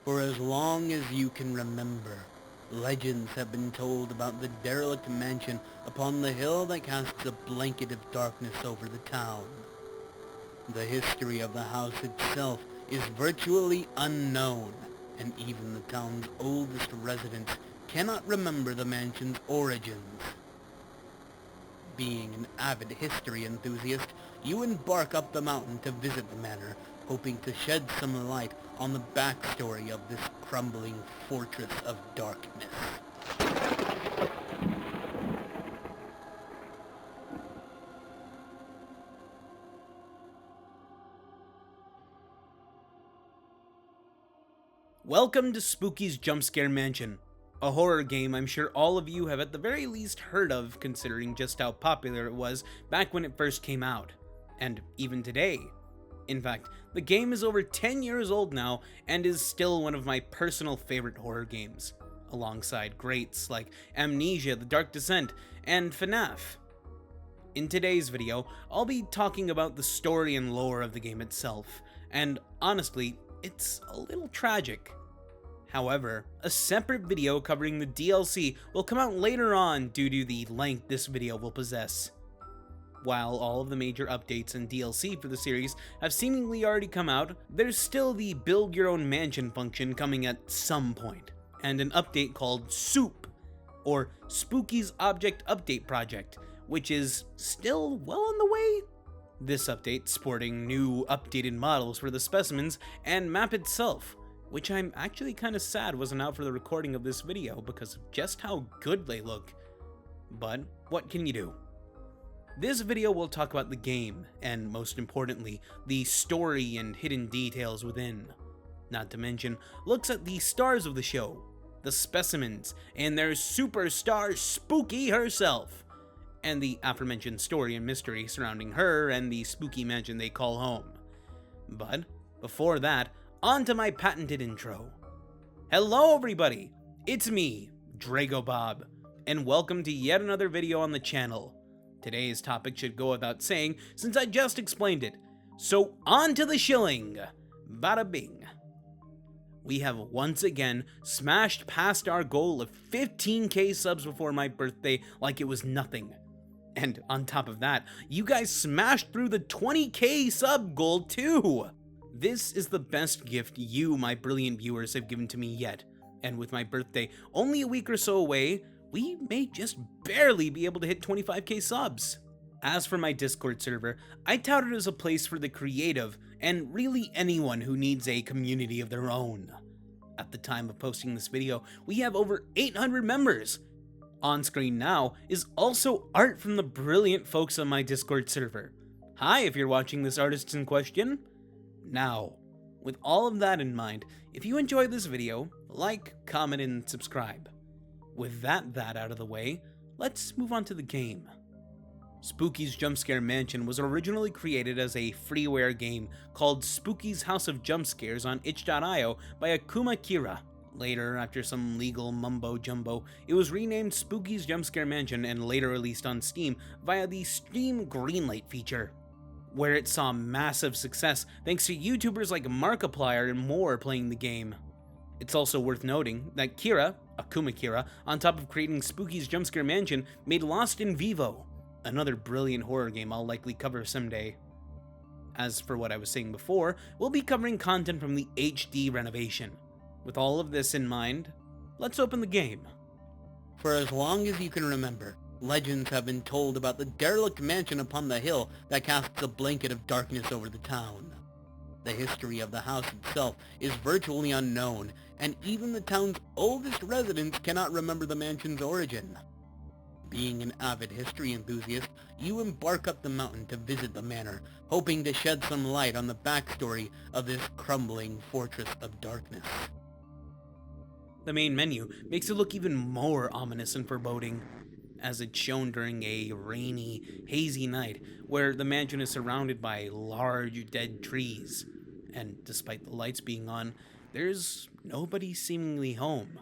For as long as you can remember, legends have been told about the derelict mansion upon the hill that casts a blanket of darkness over the town. The history of the house itself is virtually unknown, and even the town's oldest residents cannot remember the mansion's origins. Being an avid history enthusiast, you embark up the mountain to visit the manor, hoping to shed some light on the backstory of this crumbling fortress of darkness. Welcome to Spookys Jumpscare Mansion, a horror game I'm sure all of you have at the very least heard of, considering just how popular it was back when it first came out, and even today. In fact, the game is over 10 years old now and is still one of my personal favorite horror games, alongside greats like Amnesia: The Dark Descent and FNAF. In today's video, I'll be talking about the story and lore of the game itself, and honestly, it's a little tragic. However, a separate video covering the DLC will come out later on due to the length this video will possess. While all of the major updates and DLC for the series have seemingly already come out, there's still the build your own mansion function coming at some point, and an update called SOUP, or Spooky's Object Update Project, which is still well on the way. This update sporting new updated models for the specimens and map itself, which I'm actually kinda sad wasn't out for the recording of this video because of just how good they look. But what can you do? This video will talk about the game, and most importantly, the story and hidden details within. Not to mention, looks at the stars of the show, the Specimens, and their superstar Spooky herself, and the aforementioned story and mystery surrounding her and the spooky mansion they call home. But before that, on to my patented intro. Hello everybody, it's me, Dregobob, and welcome to yet another video on the channel. Today's topic should go without saying since I just explained it, so on to the shilling! Bada bing. We have once again smashed past our goal of 15k subs before my birthday like it was nothing. And on top of that, you guys smashed through the 20k sub goal too! This is the best gift you, my brilliant viewers, have given to me yet, and with my birthday only a week or so away, we may just barely be able to hit 25k subs. As for my Discord server, I tout it as a place for the creative and really anyone who needs a community of their own. At the time of posting this video, we have over 800 members. On screen now is also art from the brilliant folks on my Discord server. Hi if you're watching this artist in question. Now, with all of that in mind, if you enjoyed this video, like, comment, and subscribe. With that out of the way, let's move on to the game. Spooky's Jumpscare Mansion was originally created as a freeware game called Spooky's House of Jumpscares on itch.io by Akuma Kira. Later, after some legal mumbo-jumbo, it was renamed Spooky's Jumpscare Mansion and later released on Steam via the Steam Greenlight feature, where it saw massive success thanks to YouTubers like Markiplier and more playing the game. It's also worth noting that Akuma Kira, on top of creating Spooky's Jumpscare Mansion, made Lost in Vivo, another brilliant horror game I'll likely cover someday. As for what I was saying before, we'll be covering content from the HD renovation. With all of this in mind, let's open the game. For as long as you can remember, legends have been told about the derelict mansion upon the hill that casts a blanket of darkness over the town. The history of the house itself is virtually unknown, and even the town's oldest residents cannot remember the mansion's origin. Being an avid history enthusiast, you embark up the mountain to visit the manor, hoping to shed some light on the backstory of this crumbling fortress of darkness. The main menu makes it look even more ominous and foreboding, as it's shown during a rainy, hazy night where the mansion is surrounded by large dead trees, and despite the lights being on, there's nobody seemingly home.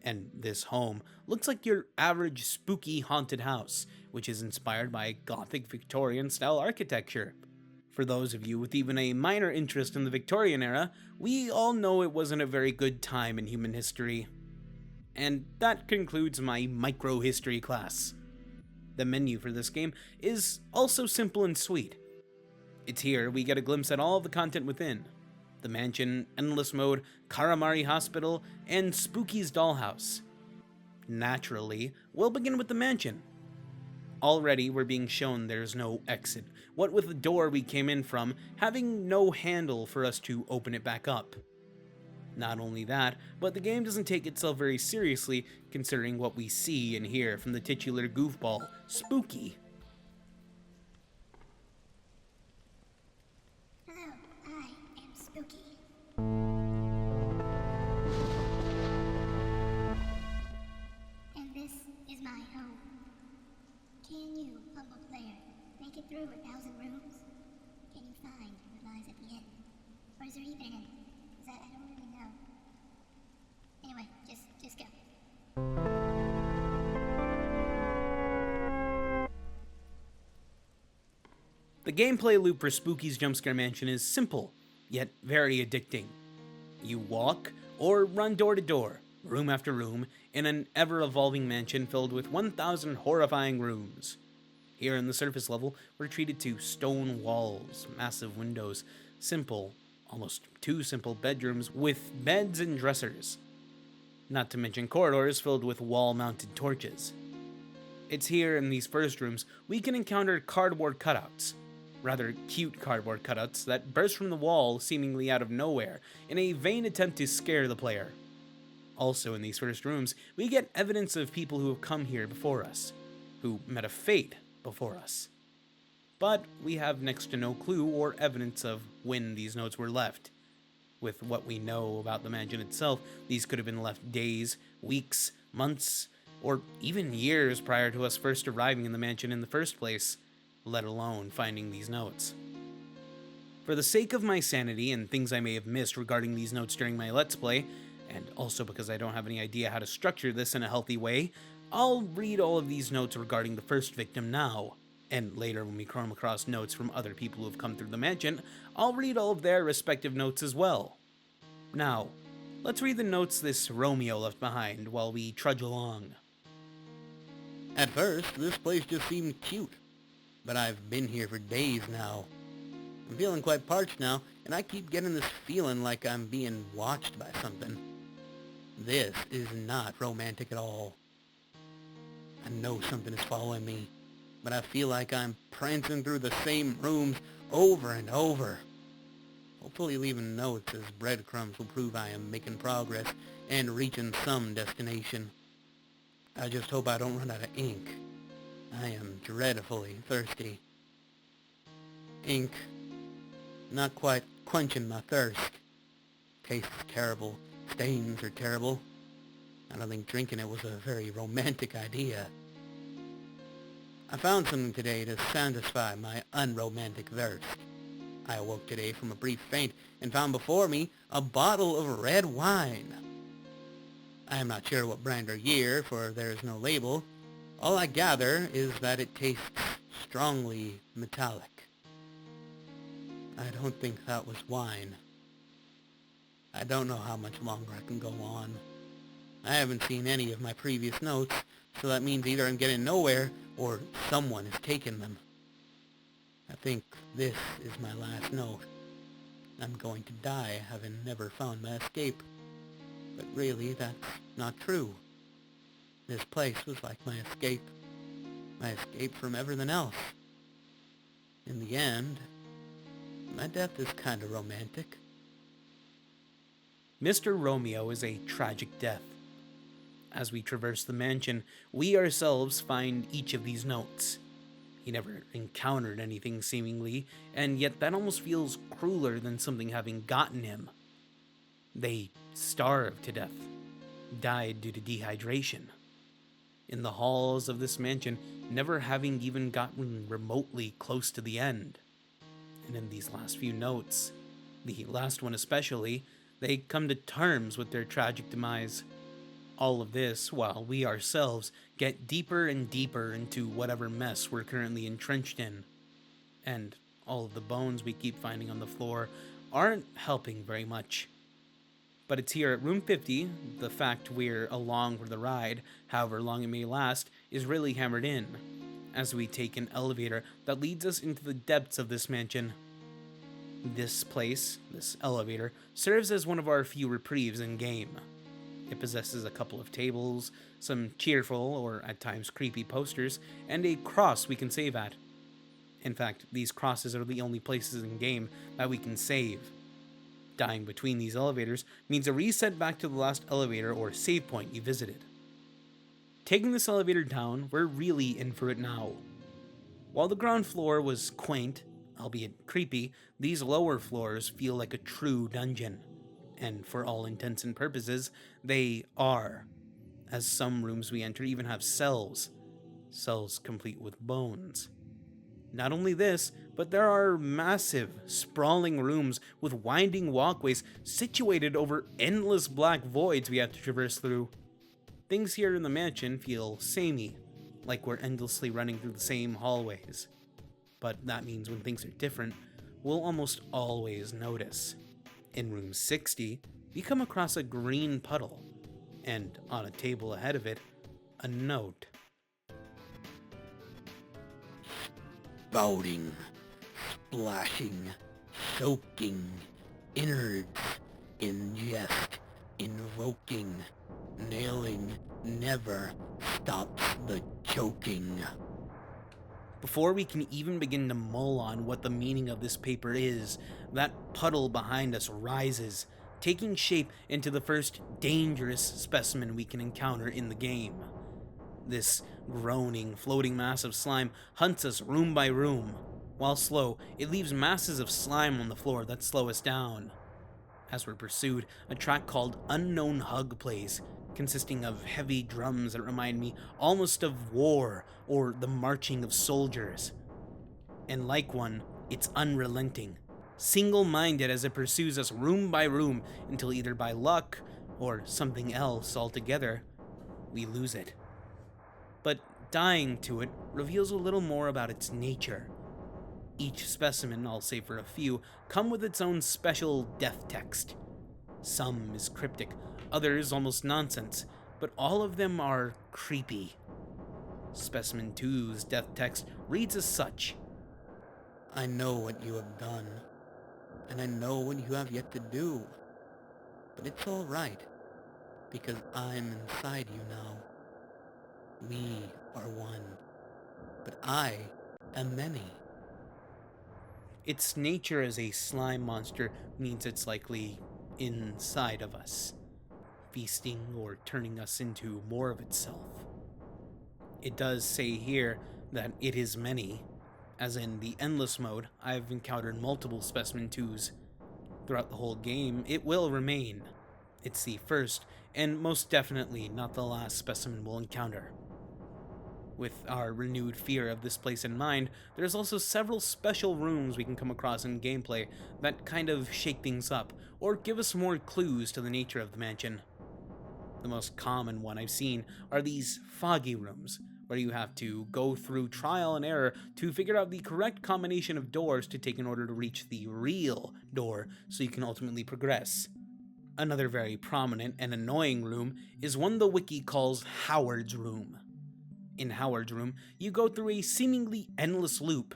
And this home looks like your average spooky haunted house, which is inspired by Gothic Victorian style architecture. For those of you with even a minor interest in the Victorian era, we all know it wasn't a very good time in human history. And that concludes my micro-history class. The menu for this game is also simple and sweet. It's here we get a glimpse at all of the content within. The mansion, endless mode, Karamari Hospital, and Spooky's dollhouse. Naturally, we'll begin with the mansion. Already we're being shown there's no exit, what with the door we came in from having no handle for us to open it back up. Not only that, but the game doesn't take itself very seriously considering what we see and hear from the titular goofball, Spooky. Hello, I am Spooky. And this is my home. Can you, humble player, make it through 1,000 rooms? Can you find what lies at the end? Or is there even an end? I don't really know. Anyway, just go. The gameplay loop for Spooky's Jumpscare Mansion is simple, yet very addicting. You walk or run door to door, room after room, in an ever-evolving mansion filled with 1,000 horrifying rooms. Here in the surface level, we're treated to stone walls, massive windows, simple, almost too simple bedrooms with beds and dressers. Not to mention corridors filled with wall-mounted torches. It's here in these first rooms we can encounter cardboard cutouts. Rather cute cardboard cutouts that burst from the wall seemingly out of nowhere in a vain attempt to scare the player. Also in these first rooms, we get evidence of people who have come here before us, who met a fate before us. But we have next to no clue or evidence of when these notes were left. With what we know about the mansion itself, these could have been left days, weeks, months, or even years prior to us first arriving in the mansion in the first place, let alone finding these notes. For the sake of my sanity and things I may have missed regarding these notes during my Let's Play, and also because I don't have any idea how to structure this in a healthy way, I'll read all of these notes regarding the first victim now. And later when we come across notes from other people who have come through the mansion, I'll read all of their respective notes as well. Now, let's read the notes this Romeo left behind while we trudge along. At first, this place just seemed cute, but I've been here for days now. I'm feeling quite parched now, and I keep getting this feeling like I'm being watched by something. This is not romantic at all. I know something is following me, but I feel like I'm prancing through the same rooms over and over. Hopefully leaving notes as breadcrumbs will prove I am making progress and reaching some destination. I just hope I don't run out of ink. I am dreadfully thirsty. Ink, not quite quenching my thirst. Tastes terrible. Stains are terrible. I don't think drinking it was a very romantic idea. I found something today to satisfy my unromantic thirst. I awoke today from a brief faint and found before me a bottle of red wine. I am not sure what brand or year, for there is no label. All I gather is that it tastes strongly metallic. I don't think that was wine. I don't know how much longer I can go on. I haven't seen any of my previous notes, so that means either I'm getting nowhere or someone is taking them. I think this is my last note. I'm going to die having never found my escape. But really, that's not true. This place was like my escape from everything else. In the end, my death is kind of romantic. Mr. Romeo is a tragic death. As we traverse the mansion, we ourselves find each of these notes. He never encountered anything seemingly, and yet that almost feels crueler than something having gotten him. They starved to death, died due to dehydration. In the halls of this mansion, never having even gotten remotely close to the end. And in these last few notes, the last one especially, they come to terms with their tragic demise. All of this while we ourselves get deeper and deeper into whatever mess we're currently entrenched in. And all of the bones we keep finding on the floor aren't helping very much. But it's here at room 50, the fact we're along for the ride, however long it may last, is really hammered in, as we take an elevator that leads us into the depths of this mansion. This place, this elevator, serves as one of our few reprieves in-game. It possesses a couple of tables, some cheerful, or at times creepy posters, and a cross we can save at. In fact, these crosses are the only places in-game that we can save. Dying between these elevators means a reset back to the last elevator or save point you visited. Taking this elevator down, we're really in for it now. While the ground floor was quaint, albeit creepy, these lower floors feel like a true dungeon. And for all intents and purposes, they are, as some rooms we enter even have cells complete with bones. Not only this, but there are massive, sprawling rooms with winding walkways situated over endless black voids we have to traverse through. Things here in the mansion feel samey, like we're endlessly running through the same hallways. But that means when things are different, we'll almost always notice. In room 60, we come across a green puddle, and on a table ahead of it, a note. Spouting, splashing, soaking, innards, ingest, invoking, nailing, never stops the choking. Before we can even begin to mull on what the meaning of this paper is, that puddle behind us rises, taking shape into the first dangerous specimen we can encounter in the game. This groaning, floating mass of slime hunts us room by room. While slow, it leaves masses of slime on the floor that slow us down. As we're pursued, a track called Unknown Hug plays, consisting of heavy drums that remind me almost of war or the marching of soldiers. And like one, it's unrelenting, single-minded as it pursues us room by room until either by luck or something else altogether, we lose it. But dying to it reveals a little more about its nature. Each specimen, I'll say for a few, come with its own special death text. Some is cryptic, others almost nonsense, but all of them are creepy. Specimen 2's death text reads as such. I know what you have done, and I know what you have yet to do. But it's all right, because I'm inside you now. We are one, but I am many. Its nature as a slime monster means it's likely inside of us, feasting or turning us into more of itself. It does say here that it is many, as in the endless mode. I've encountered multiple Specimen 2s. Throughout the whole game, it will remain. It's the first, and most definitely not the last specimen we'll encounter. With our renewed fear of this place in mind, there's also several special rooms we can come across in gameplay that kind of shake things up, or give us more clues to the nature of the mansion. The most common one I've seen are these foggy rooms, where you have to go through trial and error to figure out the correct combination of doors to take in order to reach the real door so you can ultimately progress. Another very prominent and annoying room is one the wiki calls Howard's Room. In Howard's Room, you go through a seemingly endless loop.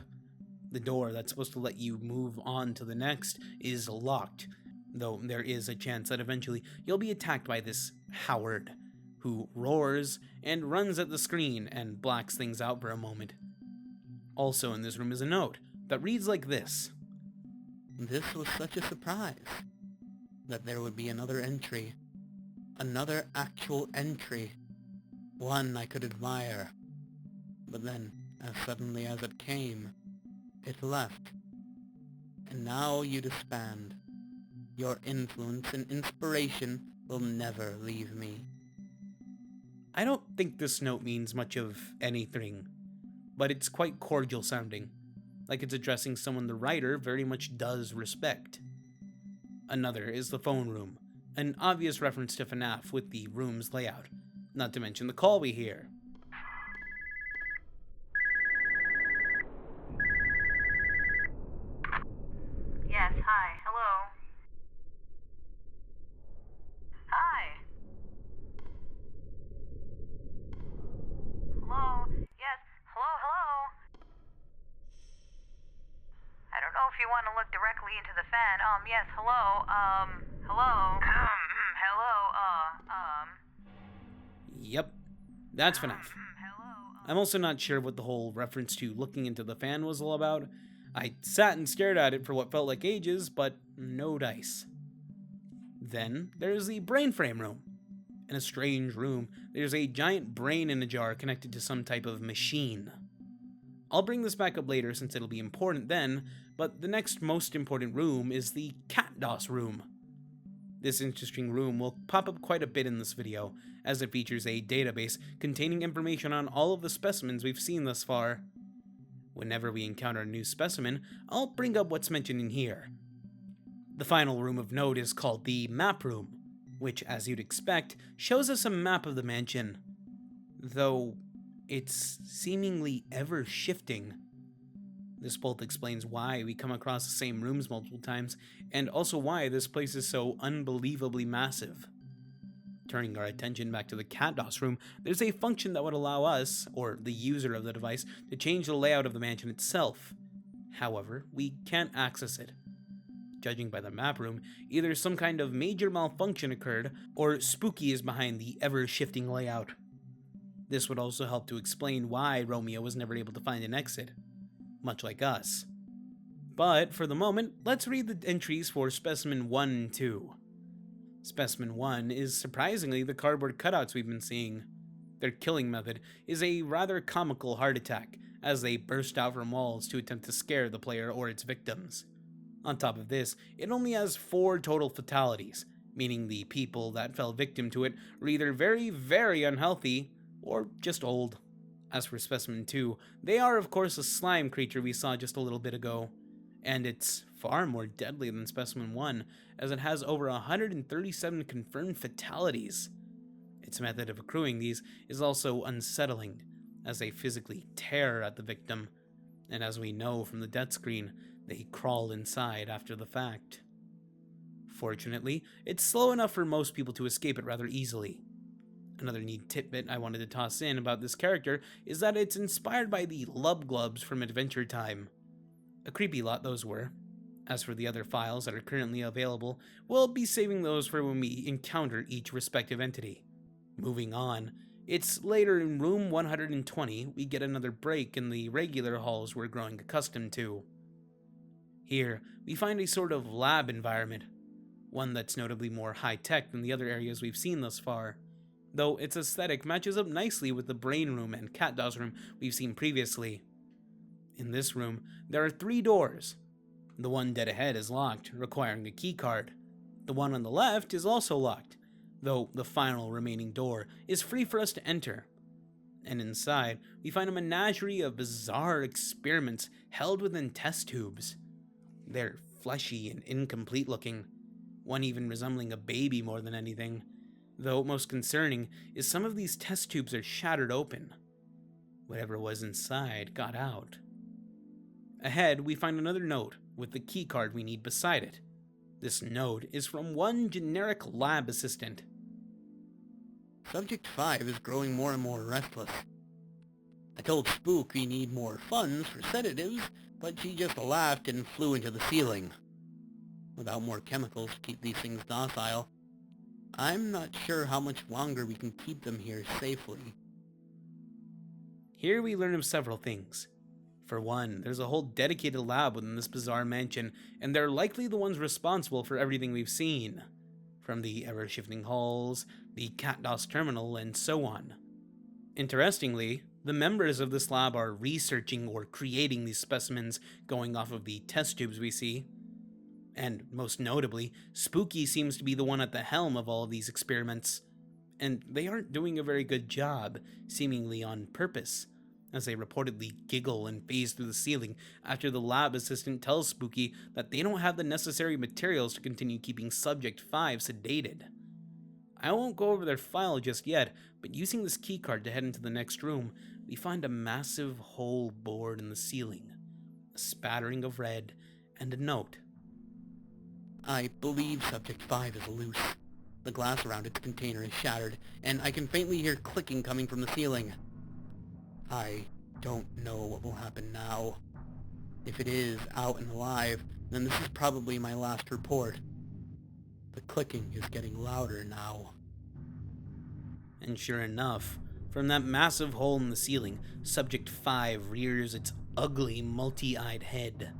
The door that's supposed to let you move on to the next is locked, though there is a chance that eventually you'll be attacked by this Howard, who roars and runs at the screen and blacks things out for a moment. Also in this room is a note that reads like this. This was such a surprise, that there would be another entry. Another actual entry. One I could admire. But then, as suddenly as it came, it left. And now you disband. Your influence and inspiration will never leave me. I don't think this note means much of anything, but it's quite cordial sounding, like it's addressing someone the writer very much does respect. Another is the phone room, an obvious reference to FNAF with the room's layout, not to mention the call we hear. if you want to look directly into the fan. Yes, hello, hello, Yep, that's FNAF. hello, I'm also not sure what the whole reference to looking into the fan was all about. I sat and stared at it for what felt like ages, but no dice. Then there's the brain frame room. In a strange room, there's a giant brain in a jar connected to some type of machine. I'll bring this back up later since it'll be important then, but the next most important room is the Cutest room. This interesting room will pop up quite a bit in this video, as it features a database containing information on all of the specimens we've seen thus far. Whenever we encounter a new specimen, I'll bring up what's mentioned in here. The final room of note is called the map room, which, as you'd expect, shows us a map of the mansion. Though, it's seemingly ever-shifting. This both explains why we come across the same rooms multiple times, and also why this place is so unbelievably massive. Turning our attention back to the Cutest room, there's a function that would allow us, or the user of the device, to change the layout of the mansion itself. However, we can't access it. Judging by the map room, either some kind of major malfunction occurred, or Spooky is behind the ever-shifting layout. This would also help to explain why Romeo was never able to find an exit, much like us. But for the moment, let's read the entries for Specimen 1 and 2. Specimen 1 is surprisingly the cardboard cutouts we've been seeing. Their killing method is a rather comical heart attack, as they burst out from walls to attempt to scare the player or its victims. On top of this, it only has 4 total fatalities, meaning the people that fell victim to it were either very, very unhealthy, or just old. As for Specimen 2, they are of course a slime creature we saw just a little bit ago, and it's far more deadly than Specimen 1, as it has over 137 confirmed fatalities. Its method of accruing these is also unsettling, as they physically tear at the victim, and as we know from the death screen, they crawl inside after the fact. Fortunately, it's slow enough for most people to escape it rather easily. Another neat tidbit I wanted to toss in about this character is that it's inspired by the Lub-Glubs from Adventure Time. A creepy lot those were. As for the other files that are currently available, we'll be saving those for when we encounter each respective entity. Moving on, it's later in room 120 we get another break in the regular halls we're growing accustomed to. Here, we find a sort of lab environment, one that's notably more high-tech than the other areas we've seen thus far, though its aesthetic matches up nicely with the brain room and Cutest room we've seen previously. In this room, there are 3 doors. The one dead ahead is locked, requiring a keycard. The one on the left is also locked, though the final remaining door is free for us to enter. And inside, we find a menagerie of bizarre experiments held within test tubes. They're fleshy and incomplete looking, one even resembling a baby more than anything, though most concerning is some of these test tubes are shattered open. Whatever was inside got out. Ahead, we find another note with the keycard we need beside it. This note is from one generic lab assistant. Subject 5 is growing more and more restless. I told Spook we need more funds for sedatives, but she just laughed and flew into the ceiling. Without more chemicals to keep these things docile, I'm not sure how much longer we can keep them here safely. Here we learn of several things. For one, there's a whole dedicated lab within this bizarre mansion, and they're likely the ones responsible for everything we've seen. From the ever-shifting halls, the Cutest terminal, and so on. Interestingly, the members of this lab are researching or creating these specimens going off of the test tubes we see. And most notably, Spooky seems to be the one at the helm of all of these experiments. And they aren't doing a very good job, seemingly on purpose, as they reportedly giggle and phase through the ceiling after the lab assistant tells Spooky that they don't have the necessary materials to continue keeping Subject 5 sedated. I won't go over their file just yet, but using this keycard to head into the next room, we find a massive hole bored in the ceiling, a spattering of red, and a note. I believe Subject 5 is loose. The glass around its container is shattered, and I can faintly hear clicking coming from the ceiling. I don't know what will happen now. If it is out and alive, then this is probably my last report. The clicking is getting louder now. And sure enough, from that massive hole in the ceiling, Subject 5 rears its ugly, multi-eyed head.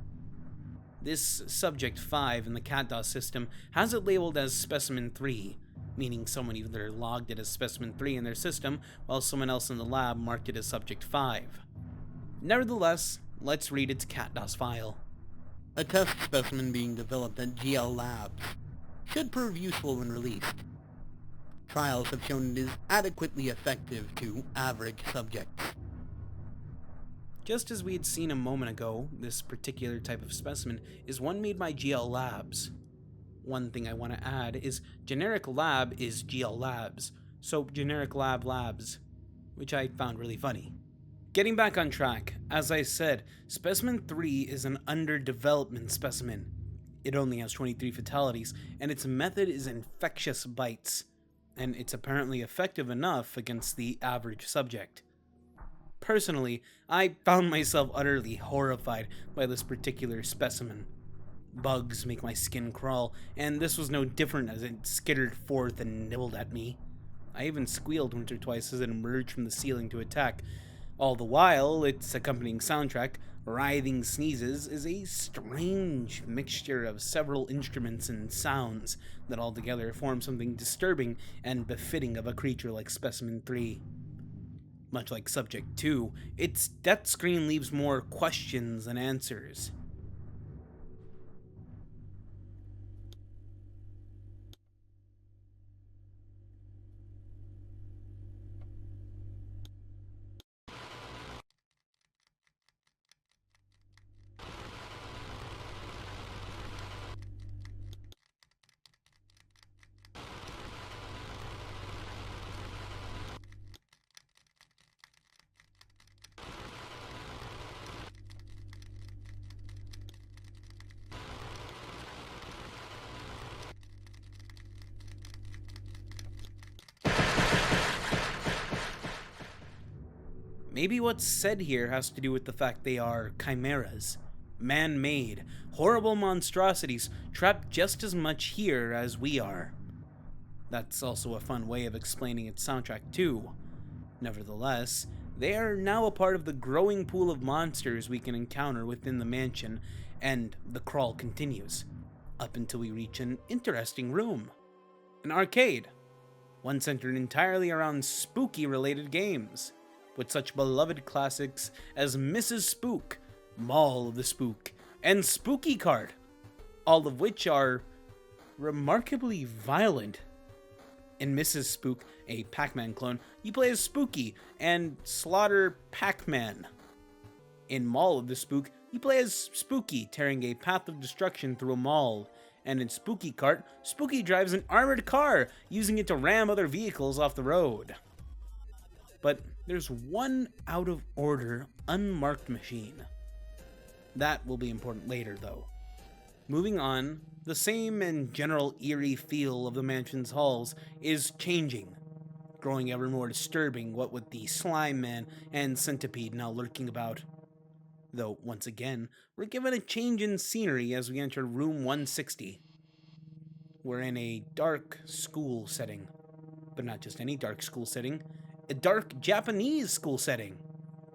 This Subject 5 in the CatDOS system has it labeled as Specimen 3, meaning someone either logged it as Specimen 3 in their system, while someone else in the lab marked it as Subject 5. Nevertheless, let's read its CatDOS file. A test specimen being developed at GL Labs should prove useful when released. Trials have shown it is adequately effective to average subjects. Just as we had seen a moment ago, this particular type of specimen is one made by GL Labs. One thing I want to add is generic lab is GL Labs, so generic lab labs, which I found really funny. Getting back on track, as I said, Specimen 3 is an under-development specimen. It only has 23 fatalities, and its method is infectious bites, and it's apparently effective enough against the average subject. Personally, I found myself utterly horrified by this particular specimen. Bugs make my skin crawl, and this was no different as it skittered forth and nibbled at me. I even squealed once or twice as it emerged from the ceiling to attack. All the while, its accompanying soundtrack, Writhing Sneezes, is a strange mixture of several instruments and sounds that all together form something disturbing and befitting of a creature like Specimen 3. Much like Subject 2, its death screen leaves more questions than answers. Maybe what's said here has to do with the fact they are chimeras. Man-made, horrible monstrosities trapped just as much here as we are. That's also a fun way of explaining its soundtrack too. Nevertheless, they are now a part of the growing pool of monsters we can encounter within the mansion, and the crawl continues, up until we reach an interesting room. An arcade, one centered entirely around spooky-related games, with such beloved classics as Mrs. Spook, Mall of the Spook, and Spooky Cart, all of which are remarkably violent. In Mrs. Spook, a Pac-Man clone, you play as Spooky and slaughter Pac-Man. In Mall of the Spook, you play as Spooky, tearing a path of destruction through a mall. And in Spooky Cart, Spooky drives an armored car, using it to ram other vehicles off the road. But there's one out-of-order, unmarked machine. That will be important later, though. Moving on, the same and general eerie feel of the mansion's halls is changing, growing ever more disturbing, what with the Slime Man and Centipede now lurking about. Though, once again, we're given a change in scenery as we enter room 160. We're in a dark school setting, but not just any dark school setting, a dark Japanese school setting,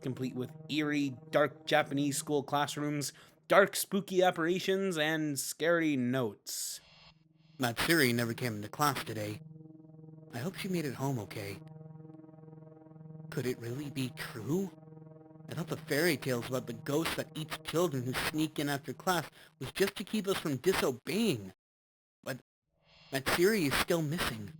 complete with eerie, dark Japanese school classrooms, dark spooky apparitions, and scary notes. Matsuri never came into class today. I hope she made it home okay. Could it really be true? I thought the fairy tales about the ghosts that eat children who sneak in after class was just to keep us from disobeying. But Matsuri is still missing.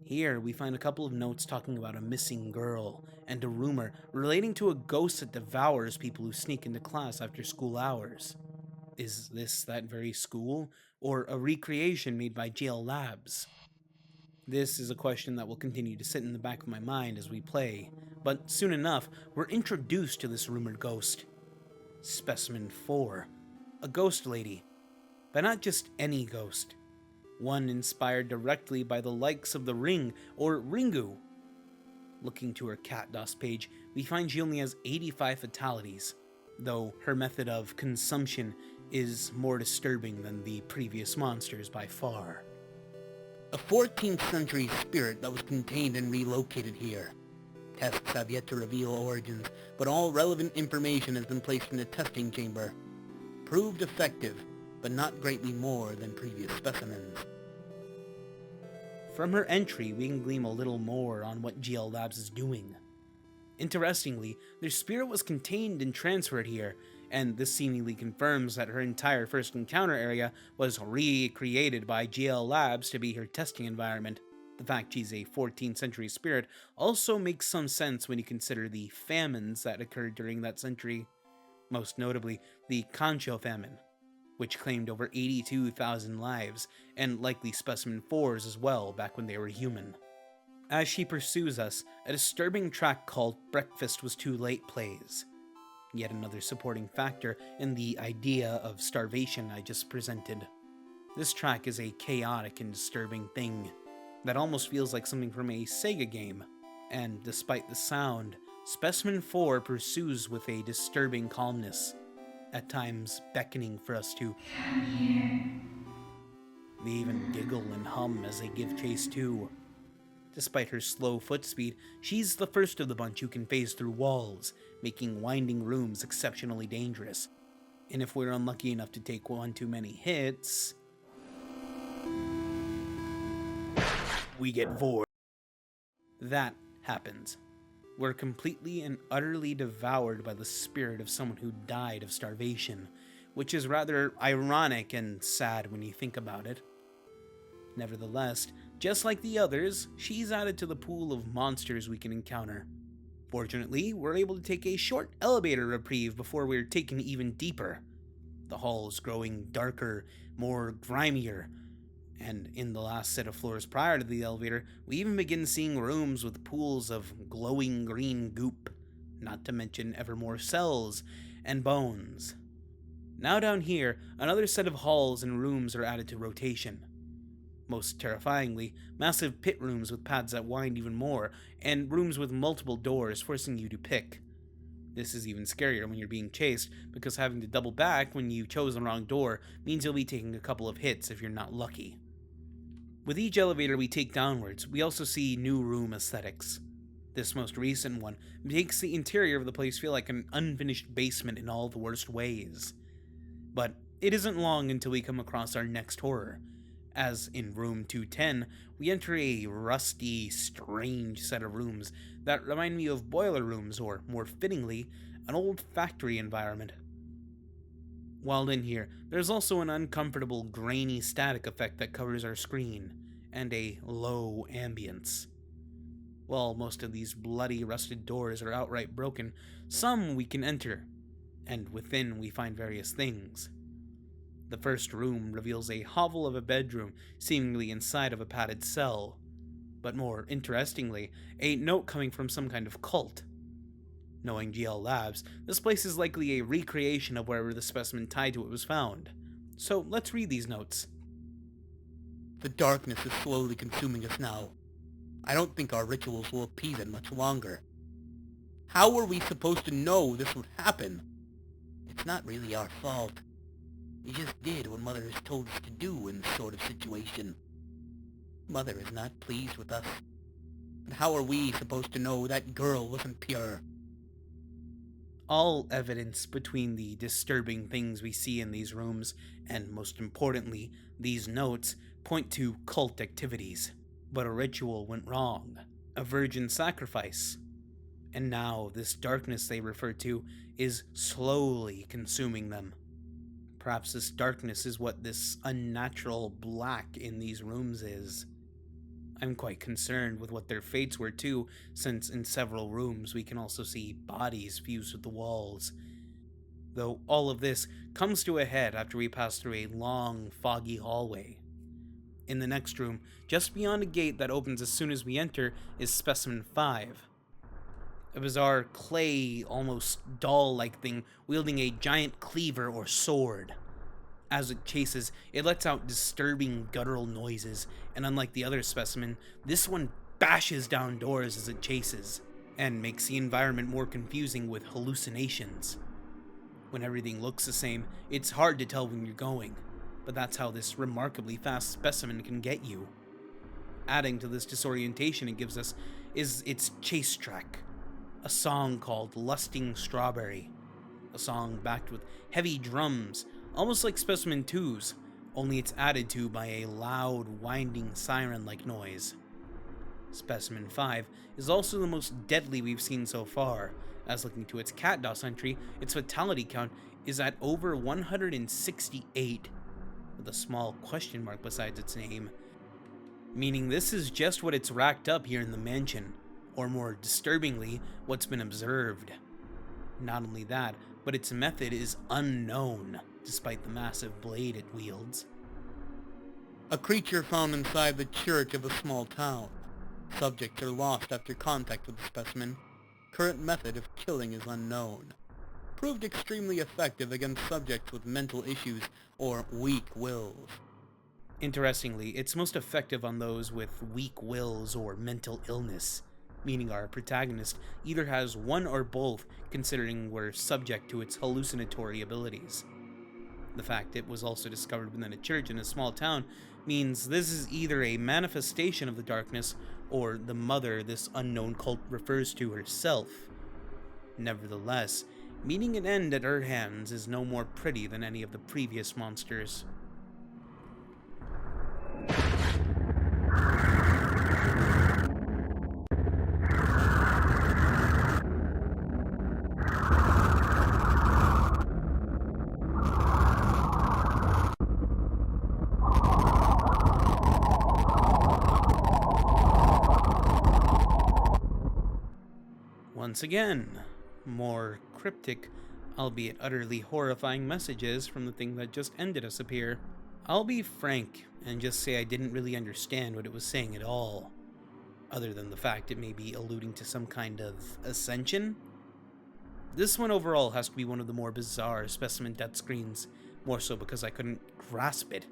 Here, we find a couple of notes talking about a missing girl, and a rumor relating to a ghost that devours people who sneak into class after school hours. Is this that very school, or a recreation made by GL Labs? This is a question that will continue to sit in the back of my mind as we play, but soon enough, we're introduced to this rumored ghost. Specimen 4, a ghost lady, but not just any ghost. One inspired directly by the likes of the Ring, or Ringu. Looking to her CatDOS page, we find she only has 85 fatalities. though her method of consumption is more disturbing than the previous monsters by far. A 14th century spirit that was contained and relocated here. Tests have yet to reveal origins, but all relevant information has been placed in a testing chamber. Proved effective, but not greatly more than previous specimens. From her entry, we can glean a little more on what GL Labs is doing. Interestingly, their spirit was contained and transferred here, and this seemingly confirms that her entire first encounter area was recreated by GL Labs to be her testing environment. The fact she's a 14th century spirit also makes some sense when you consider the famines that occurred during that century, most notably the Concho famine, which claimed over 82,000 lives, and likely Specimen 4s as well back when they were human. As she pursues us, a disturbing track called Breakfast Was Too Late plays. Yet another supporting factor in the idea of starvation I just presented. This track is a chaotic and disturbing thing that almost feels like something from a Sega game, and despite the sound, Specimen 4 pursues with a disturbing calmness, at times beckoning for us to come here. They even giggle and hum as they give chase too. Despite her slow foot speed, she's the first of the bunch who can phase through walls, making winding rooms exceptionally dangerous. And if we're unlucky enough to take one too many hits, we get vored. That happens. We're completely and utterly devoured by the spirit of someone who died of starvation, which is rather ironic and sad when you think about it. Nevertheless, just like the others, she's added to the pool of monsters we can encounter. Fortunately, we're able to take a short elevator reprieve before we're taken even deeper. The halls growing darker, more grimier, and in the last set of floors prior to the elevator, we even begin seeing rooms with pools of glowing green goop, not to mention ever more cells and bones. Now down here, another set of halls and rooms are added to rotation. Most terrifyingly, massive pit rooms with paths that wind even more, and rooms with multiple doors forcing you to pick. This is even scarier when you're being chased, because having to double back when you chose the wrong door means you'll be taking a couple of hits if you're not lucky. With each elevator we take downwards, we also see new room aesthetics. This most recent one makes the interior of the place feel like an unfinished basement in all the worst ways. But it isn't long until we come across our next horror, as in room 210, we enter a rusty, strange set of rooms that remind me of boiler rooms, or more fittingly, an old factory environment. While in here, there's also an uncomfortable, grainy static effect that covers our screen, and a low ambience. While most of these bloody, rusted doors are outright broken, some we can enter, and within we find various things. The first room reveals a hovel of a bedroom, seemingly inside of a padded cell. But more interestingly, a note coming from some kind of cult. Knowing GL Labs, this place is likely a recreation of wherever the specimen tied to it was found. So let's read these notes. The darkness is slowly consuming us now. I don't think our rituals will appease it much longer. How were we supposed to know this would happen? It's not really our fault. We just did what Mother has told us to do in this sort of situation. Mother is not pleased with us. But how are we supposed to know that girl wasn't pure? All evidence between the disturbing things we see in these rooms, and most importantly, these notes, point to cult activities. But a ritual went wrong. A virgin sacrifice. And now this darkness they refer to is slowly consuming them. Perhaps this darkness is what this unnatural black in these rooms is. I'm quite concerned with what their fates were too, since in several rooms we can also see bodies fused with the walls. Though all of this comes to a head after we pass through a long, foggy hallway. In the next room, just beyond a gate that opens as soon as we enter, is Specimen 5. A bizarre clay, almost doll-like thing wielding a giant cleaver or sword. As it chases, it lets out disturbing guttural noises, and unlike the other specimen, this one bashes down doors as it chases, and makes the environment more confusing with hallucinations. When everything looks the same, it's hard to tell when you're going, but that's how this remarkably fast specimen can get you. Adding to this disorientation it gives us is its chase track, a song called Lusting Strawberry, a song backed with heavy drums, almost like Specimen 2's, only it's added to by a loud, winding siren-like noise. Specimen 5 is also the most deadly we've seen so far, as looking to its cat DOS entry, its fatality count is at over 168, with a small question mark besides its name, meaning this is just what it's racked up here in the mansion, or more disturbingly, what's been observed. Not only that, but its method is unknown, despite the massive blade it wields. A creature found inside the church of a small town. Subjects are lost after contact with the specimen. Current method of killing is unknown. Proved extremely effective against subjects with mental issues or weak wills. Interestingly, it's most effective on those with weak wills or mental illness, meaning our protagonist either has one or both, considering we're subject to its hallucinatory abilities. The fact it was also discovered within a church in a small town means this is either a manifestation of the darkness or the mother this unknown cult refers to herself. Nevertheless, meeting an end at her hands is no more pretty than any of the previous monsters. Once again, more cryptic, albeit utterly horrifying messages from the thing that just ended us appear. I'll be frank and just say I didn't really understand what it was saying at all, other than the fact it may be alluding to some kind of ascension. This one overall has to be one of the more bizarre specimen death screens, more so because I couldn't grasp it.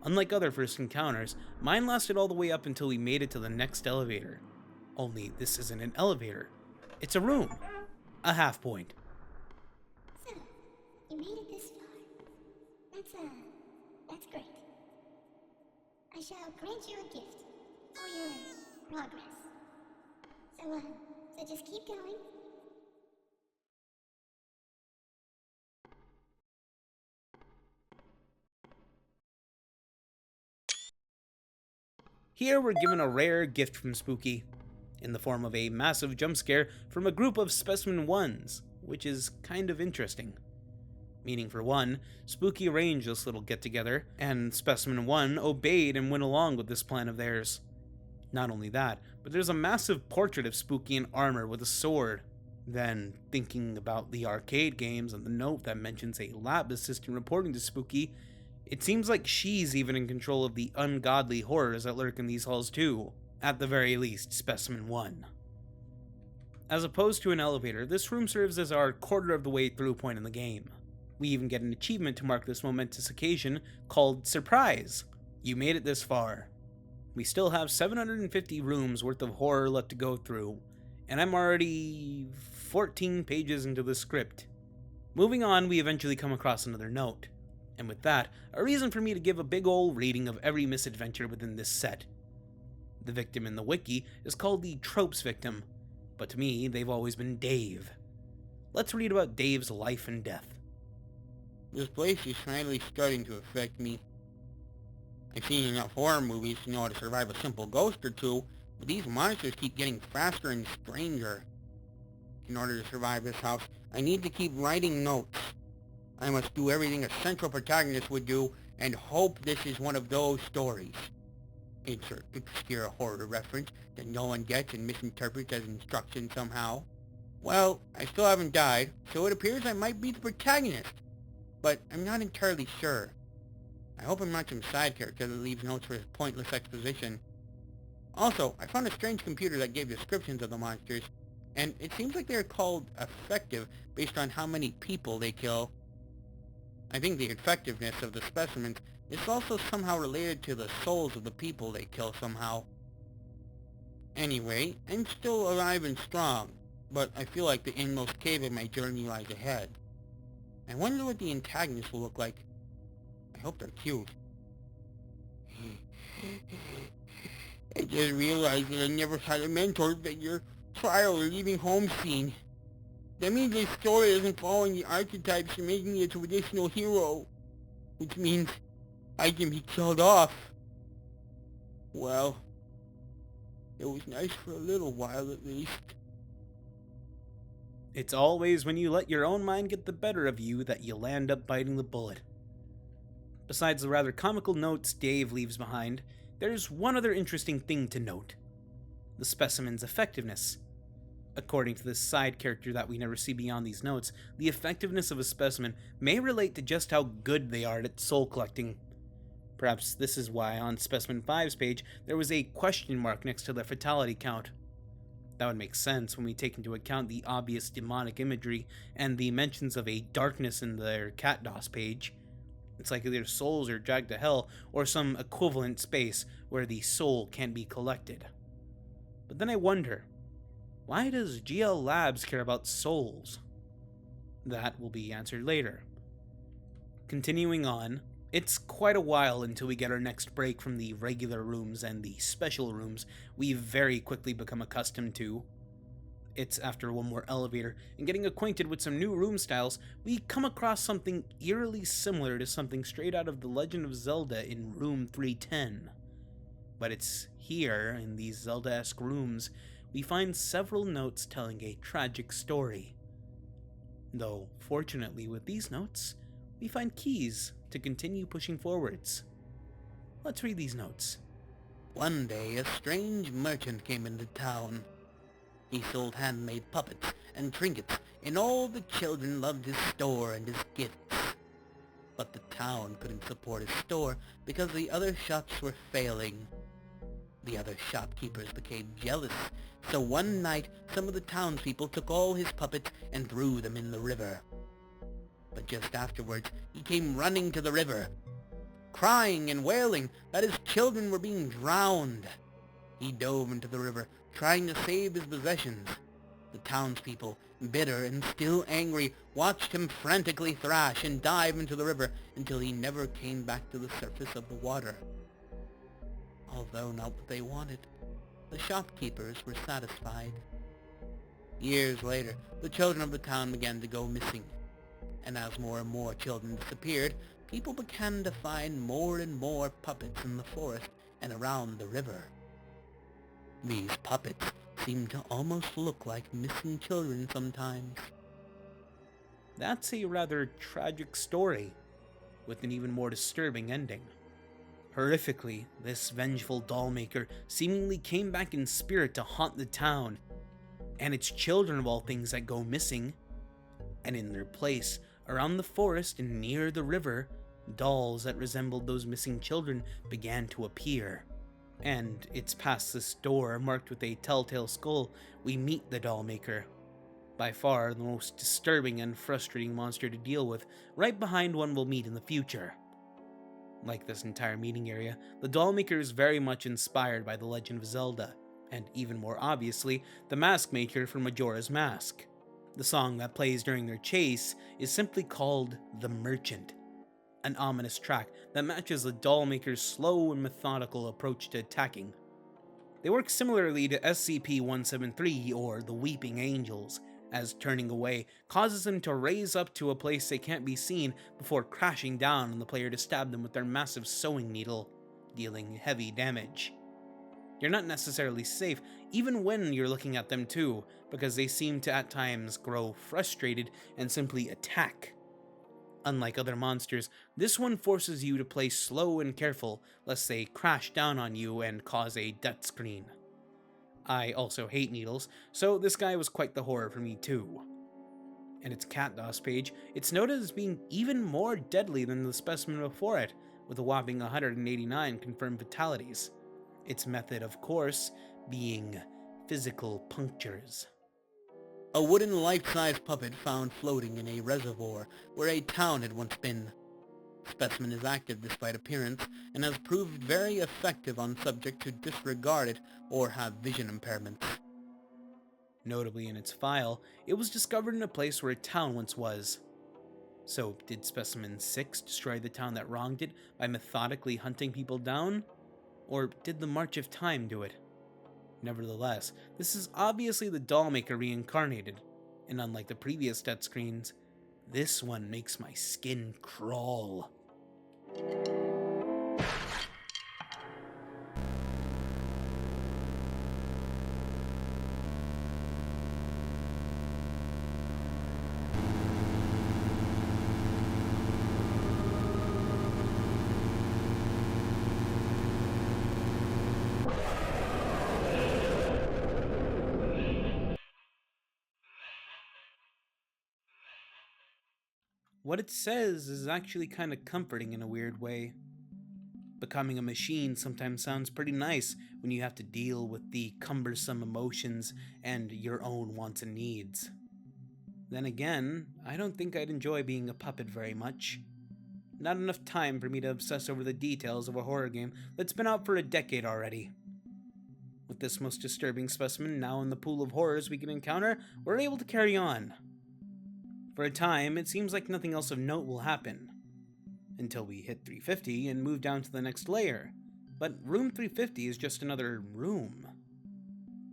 Unlike other first encounters, mine lasted all the way up until we made it to the next elevator. Only this isn't an elevator. It's a room. A half point. So, you made it this far. That's great. I shall grant you a gift for your progress. So just keep going. Here we're given a rare gift from Spooky, in the form of a massive jump scare from a group of Specimen 1s, which is kind of interesting. Meaning for one, Spooky arranged this little get-together, and Specimen 1 obeyed and went along with this plan of theirs. Not only that, but there's a massive portrait of Spooky in armor with a sword. Then, thinking about the arcade games and the note that mentions a lab assistant reporting to Spooky, it seems like she's even in control of the ungodly horrors that lurk in these halls too. At the very least, Specimen 1. As opposed to an elevator, this room serves as our quarter of the way through point in the game. We even get an achievement to mark this momentous occasion called Surprise! You made it this far. We still have 750 rooms worth of horror left to go through, and I'm already 14 pages into the script. Moving on, we eventually come across another note, and with that, a reason for me to give a big ol' reading of every misadventure within this set. The victim in the wiki is called the Tropes victim, but to me, they've always been Dave. Let's read about Dave's life and death. This place is finally starting to affect me. I've seen enough horror movies to know how to survive a simple ghost or two, but these monsters keep getting faster and stranger. In order to survive this house, I need to keep writing notes. I must do everything a central protagonist would do, and hope this is one of those stories. Insert obscure horror reference that no one gets and misinterprets as instruction somehow. Well, I still haven't died, so it appears I might be the protagonist, but I'm not entirely sure. I hope I'm not some side character that leaves notes for his pointless exposition. Also, I found a strange computer that gave descriptions of the monsters, and it seems like they're called effective based on how many people they kill. I think the effectiveness of the specimens is also somehow related to the souls of the people they kill somehow. Anyway, I'm still alive and strong, but I feel like the inmost cave of my journey lies ahead. I wonder what the antagonists will look like. I hope they're cute. I just realized that I never had a mentor figure, trial or leaving home scene. That means this story isn't following the archetypes and making a traditional hero. Which means I can be killed off. Well, it was nice for a little while at least. It's always when you let your own mind get the better of you that you'll end up biting the bullet. Besides the rather comical notes Dave leaves behind, there's one other interesting thing to note. The specimen's effectiveness. According to this side character that we never see beyond these notes, the effectiveness of a specimen may relate to just how good they are at soul collecting. Perhaps this is why on Specimen 5's page there was a question mark next to their fatality count. That would make sense when we take into account the obvious demonic imagery and the mentions of a darkness in their Cutest page. It's like their souls are dragged to hell or some equivalent space where the soul can't be collected. But then I wonder, why does GL Labs care about souls? That will be answered later. Continuing on, it's quite a while until we get our next break from the regular rooms and the special rooms we've very quickly become accustomed to. It's after one more elevator and getting acquainted with some new room styles, we come across something eerily similar to something straight out of The Legend of Zelda in room 310. But it's here, in these Zelda-esque rooms, we find several notes telling a tragic story. Though, fortunately with these notes, we find keys to continue pushing forwards. Let's read these notes. One day, a strange merchant came into town. He sold handmade puppets and trinkets, and all the children loved his store and his gifts. But the town couldn't support his store because the other shops were failing. The other shopkeepers became jealous, so one night some of the townspeople took all his puppets and threw them in the river. But just afterwards, he came running to the river, crying and wailing that his children were being drowned. He dove into the river, trying to save his possessions. The townspeople, bitter and still angry, watched him frantically thrash and dive into the river until he never came back to the surface of the water. Although not what they wanted, the shopkeepers were satisfied. Years later, the children of the town began to go missing, and as more and more children disappeared, people began to find more and more puppets in the forest and around the river. These puppets seemed to almost look like missing children sometimes. That's a rather tragic story, with an even more disturbing ending. Horrifically, this vengeful doll maker seemingly came back in spirit to haunt the town, and it's children of all things that go missing. And in their place, around the forest and near the river, dolls that resembled those missing children began to appear. And it's past this door, marked with a telltale skull, we meet the doll maker. By far the most disturbing and frustrating monster to deal with, right behind one we'll meet in the future. Like this entire meeting area, the doll maker is very much inspired by The Legend of Zelda, and even more obviously, the mask maker from Majora's Mask. The song that plays during their chase is simply called The Merchant, an ominous track that matches the doll maker's slow and methodical approach to attacking. They work similarly to SCP-173 or the Weeping Angels, as turning away causes them to raise up to a place they can't be seen before crashing down on the player to stab them with their massive sewing needle, dealing heavy damage. You're not necessarily safe even when you're looking at them too, because they seem to at times grow frustrated and simply attack. Unlike other monsters, this one forces you to play slow and careful lest they crash down on you and cause a death screen. I also hate needles, so this guy was quite the horror for me too. And its Cutest page, it's noted as being even more deadly than the specimen before it, with a whopping 189 confirmed fatalities. Its method, of course, being physical punctures. A wooden life-size puppet found floating in a reservoir where a town had once been. Specimen is active despite appearance, and has proved very effective on subjects who disregard it or have vision impairments. Notably in its file, it was discovered in a place where a town once was. So, did Specimen 6 destroy the town that wronged it by methodically hunting people down? Or did the March of Time do it? Nevertheless, this is obviously the Dollmaker reincarnated, and unlike the previous death screens, this one makes my skin crawl. What it says is actually kind of comforting in a weird way. Becoming a machine sometimes sounds pretty nice when you have to deal with the cumbersome emotions and your own wants and needs. Then again, I don't think I'd enjoy being a puppet very much. Not enough time for me to obsess over the details of a horror game that's been out for a decade already. With this most disturbing specimen now in the pool of horrors we can encounter, we're able to carry on. For a time, it seems like nothing else of note will happen, until we hit 350 and move down to the next layer. But room 350 is just another room.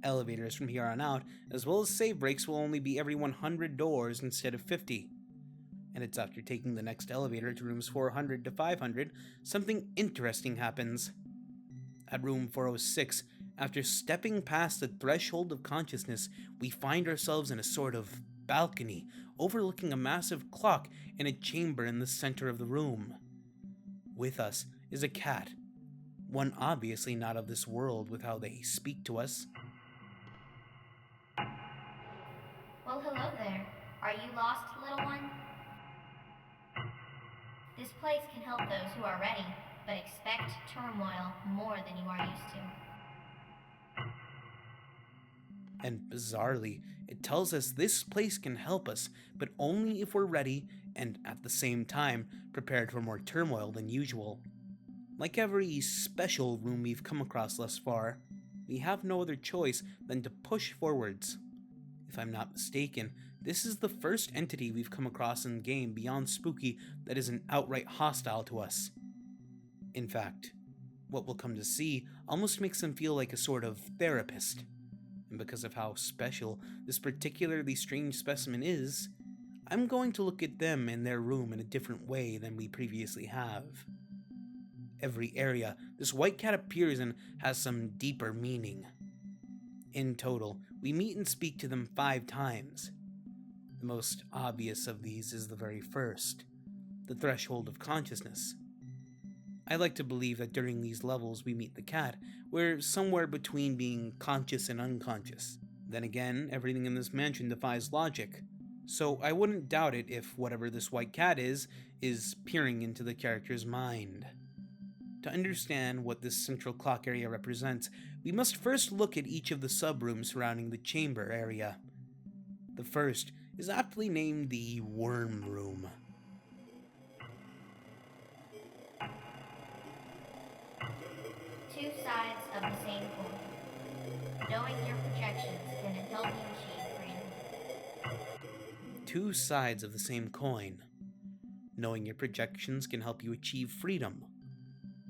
Elevators from here on out, as well as save breaks, will only be every 100 doors instead of 50. And it's after taking the next elevator to rooms 400 to 500, something interesting happens. At room 406, after stepping past the threshold of consciousness, we find ourselves in a sort of balcony overlooking a massive clock in a chamber in the center of the room. With us is a cat, one obviously not of this world with how they speak to us. Well, hello there. Are you lost, little one? This place can help those who are ready, but expect turmoil more than you are used to. And bizarrely, it tells us this place can help us, but only if we're ready and, at the same time, prepared for more turmoil than usual. Like every special room we've come across thus far, we have no other choice than to push forwards. If I'm not mistaken, this is the first entity we've come across in the game beyond Spooky that isn't outright hostile to us. In fact, what we'll come to see almost makes them feel like a sort of therapist. And because of how special this particularly strange specimen is, I'm going to look at them in their room in a different way than we previously have. Every area this white cat appears in has some deeper meaning. In total, we meet and speak to them 5 times. The most obvious of these is the very first, the threshold of consciousness. I like to believe that during these levels we meet the cat, we're somewhere between being conscious and unconscious. Then again, everything in this mansion defies logic, so I wouldn't doubt it if whatever this white cat is peering into the character's mind. To understand what this central clock area represents, we must first look at each of the sub-rooms surrounding the chamber area. The first is aptly named the Worm Room. Two sides of the same coin. Knowing your projections can help you achieve freedom. Two sides of the same coin. Knowing your projections can help you achieve freedom.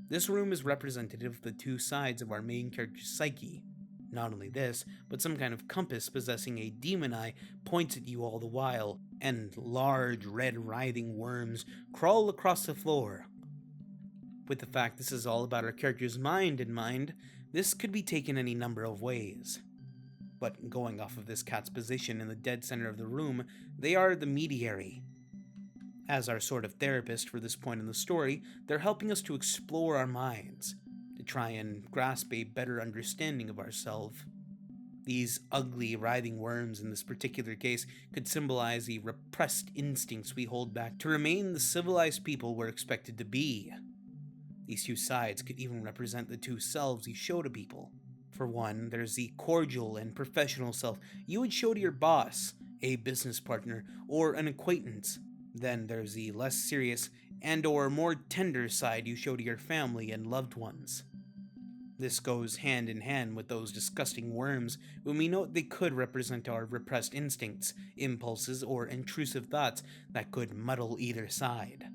This room is representative of the two sides of our main character's psyche. Not only this, but some kind of compass possessing a demon eye points at you all the while, and large red writhing worms crawl across the floor. With the fact this is all about our character's mind in mind, this could be taken any number of ways. But going off of this cat's position in the dead center of the room, they are the mediary. As our sort of therapist for this point in the story, they're helping us to explore our minds, to try and grasp a better understanding of ourselves. These ugly, writhing worms in this particular case could symbolize the repressed instincts we hold back to remain the civilized people we're expected to be. These two sides could even represent the two selves you show to people. For one, there's the cordial and professional self you would show to your boss, a business partner, or an acquaintance. Then there's the less serious and or more tender side you show to your family and loved ones. This goes hand in hand with those disgusting worms when we note they could represent our repressed instincts, impulses, or intrusive thoughts that could muddle either side.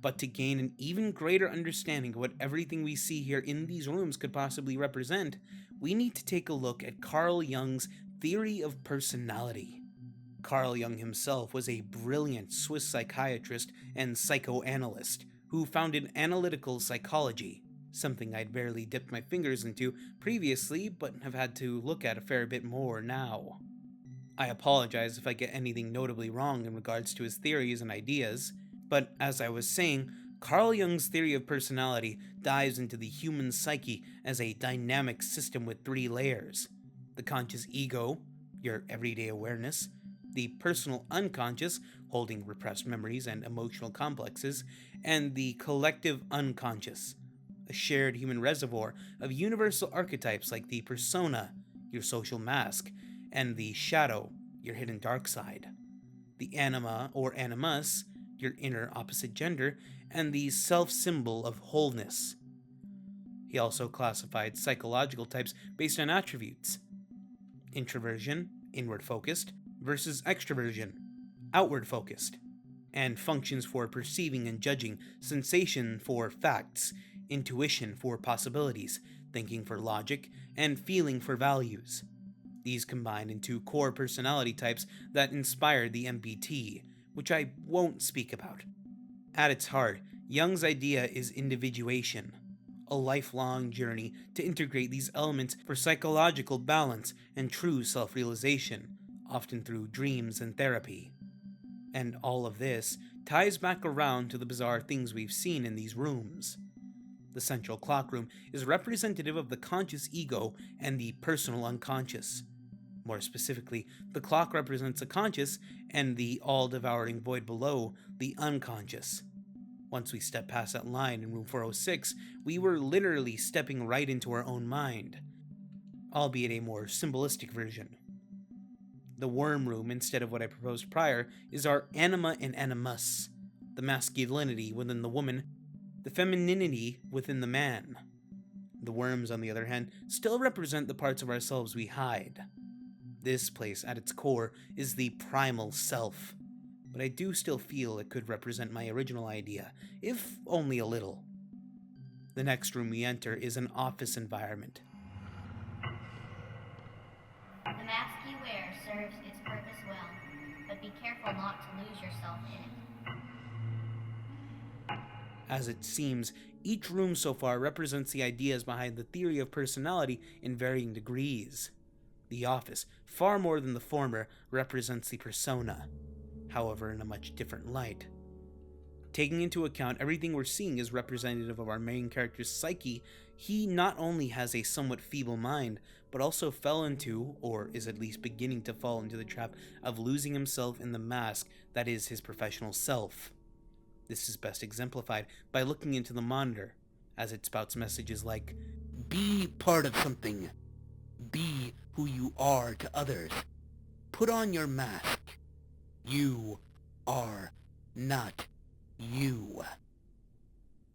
But to gain an even greater understanding of what everything we see here in these rooms could possibly represent, we need to take a look at Carl Jung's theory of personality. Carl Jung himself was a brilliant Swiss psychiatrist and psychoanalyst who founded analytical psychology, something I'd barely dipped my fingers into previously but have had to look at a fair bit more now. I apologize if I get anything notably wrong in regards to his theories and ideas, but as I was saying, Carl Jung's theory of personality dives into the human psyche as a dynamic system with 3 layers: the conscious ego, your everyday awareness; the personal unconscious, holding repressed memories and emotional complexes; and the collective unconscious, a shared human reservoir of universal archetypes like the persona, your social mask, and the shadow, your hidden dark side; the anima or animus, your inner opposite gender, and the self-symbol of wholeness. He also classified psychological types based on attributes: introversion, inward-focused, versus extroversion, outward-focused, and functions for perceiving and judging, sensation for facts, intuition for possibilities, thinking for logic, and feeling for values. These combine into core personality types that inspired the MBT, which I won't speak about. At its heart, Jung's idea is individuation, a lifelong journey to integrate these elements for psychological balance and true self-realization, often through dreams and therapy. And all of this ties back around to the bizarre things we've seen in these rooms. The central clock room is representative of the conscious ego and the personal unconscious. More specifically, the clock represents the conscious, and the all-devouring void below, the unconscious. Once we step past that line in room 406, we were literally stepping right into our own mind, albeit a more symbolistic version. The worm room, instead of what I proposed prior, is our anima and animus, the masculinity within the woman, the femininity within the man. The worms, on the other hand, still represent the parts of ourselves we hide. This place, at its core, is the primal self, but I do still feel it could represent my original idea, if only a little. The next room we enter is an office environment. The mask you wear serves its purpose well, but be careful not to lose yourself in it. As it seems, each room so far represents the ideas behind the theory of personality in varying degrees. The office, far more than the former, represents the persona, however in a much different light. Taking into account everything we're seeing is representative of our main character's psyche, he not only has a somewhat feeble mind, but also fell into, or is at least beginning to fall into the trap of losing himself in the mask that is his professional self. This is best exemplified by looking into the monitor, as it spouts messages like, Be part of something. Be who you are to others. Put on your mask. You are not you.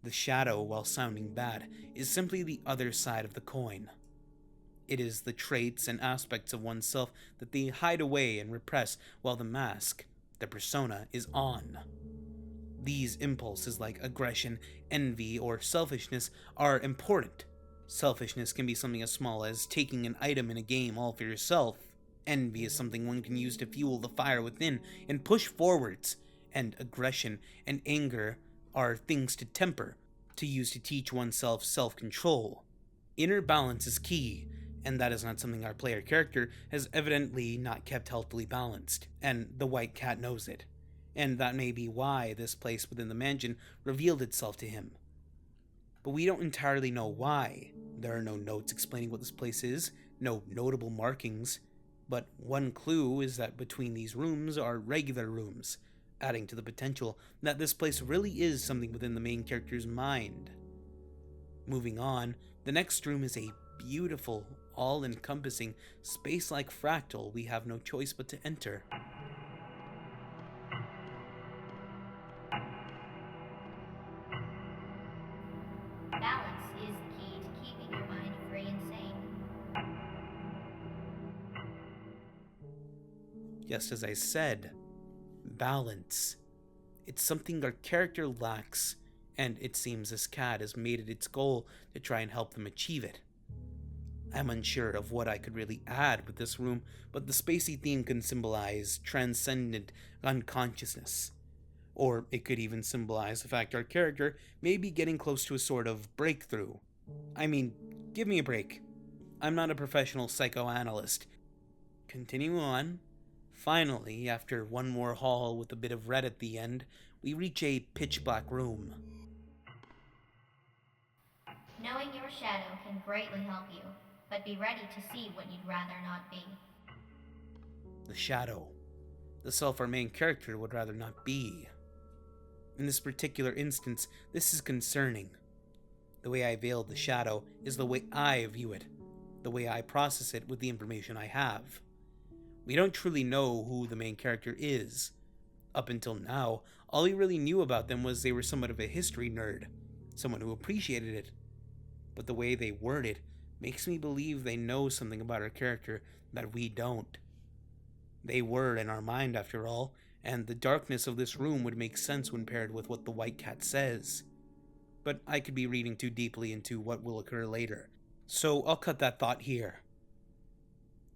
The shadow, while sounding bad, is simply the other side of the coin. It is the traits and aspects of oneself that they hide away and repress, while the mask, the persona, is on. These impulses like aggression, envy, or selfishness are important. Selfishness can be something as small as taking an item in a game all for yourself. Envy is something one can use to fuel the fire within and push forwards. And aggression and anger are things to temper, to use to teach oneself self-control. Inner balance is key, and that is not something our player character has evidently not kept healthily balanced, and the white cat knows it. And that may be why this place within the mansion revealed itself to him. But we don't entirely know why. There are no notes explaining what this place is, no notable markings, but one clue is that between these rooms are regular rooms, adding to the potential that this place really is something within the main character's mind. Moving on, the next room is a beautiful, all-encompassing, space-like fractal we have no choice but to enter. Balance is the key to keeping your mind free. Just as I said, balance. It's something our character lacks, and it seems this cat has made it its goal to try and help them achieve it. I'm unsure of what I could really add with this room, but the spacey theme can symbolize transcendent unconsciousness. Or it could even symbolize the fact our character may be getting close to a sort of breakthrough. I mean, give me a break. I'm not a professional psychoanalyst. Continue on. Finally, after one more hall with a bit of red at the end, we reach a pitch-black room. Knowing your shadow can greatly help you, but be ready to see what you'd rather not be. The shadow. The self our main character would rather not be. In this particular instance, this is concerning. The way I veiled the shadow is the way I view it, the way I process it with the information I have. We don't truly know who the main character is. Up until now, all we really knew about them was they were somewhat of a history nerd, someone who appreciated it. But the way they word it makes me believe they know something about our character that we don't. They were in our mind, after all, and the darkness of this room would make sense when paired with what the white cat says. But I could be reading too deeply into what will occur later, so I'll cut that thought here.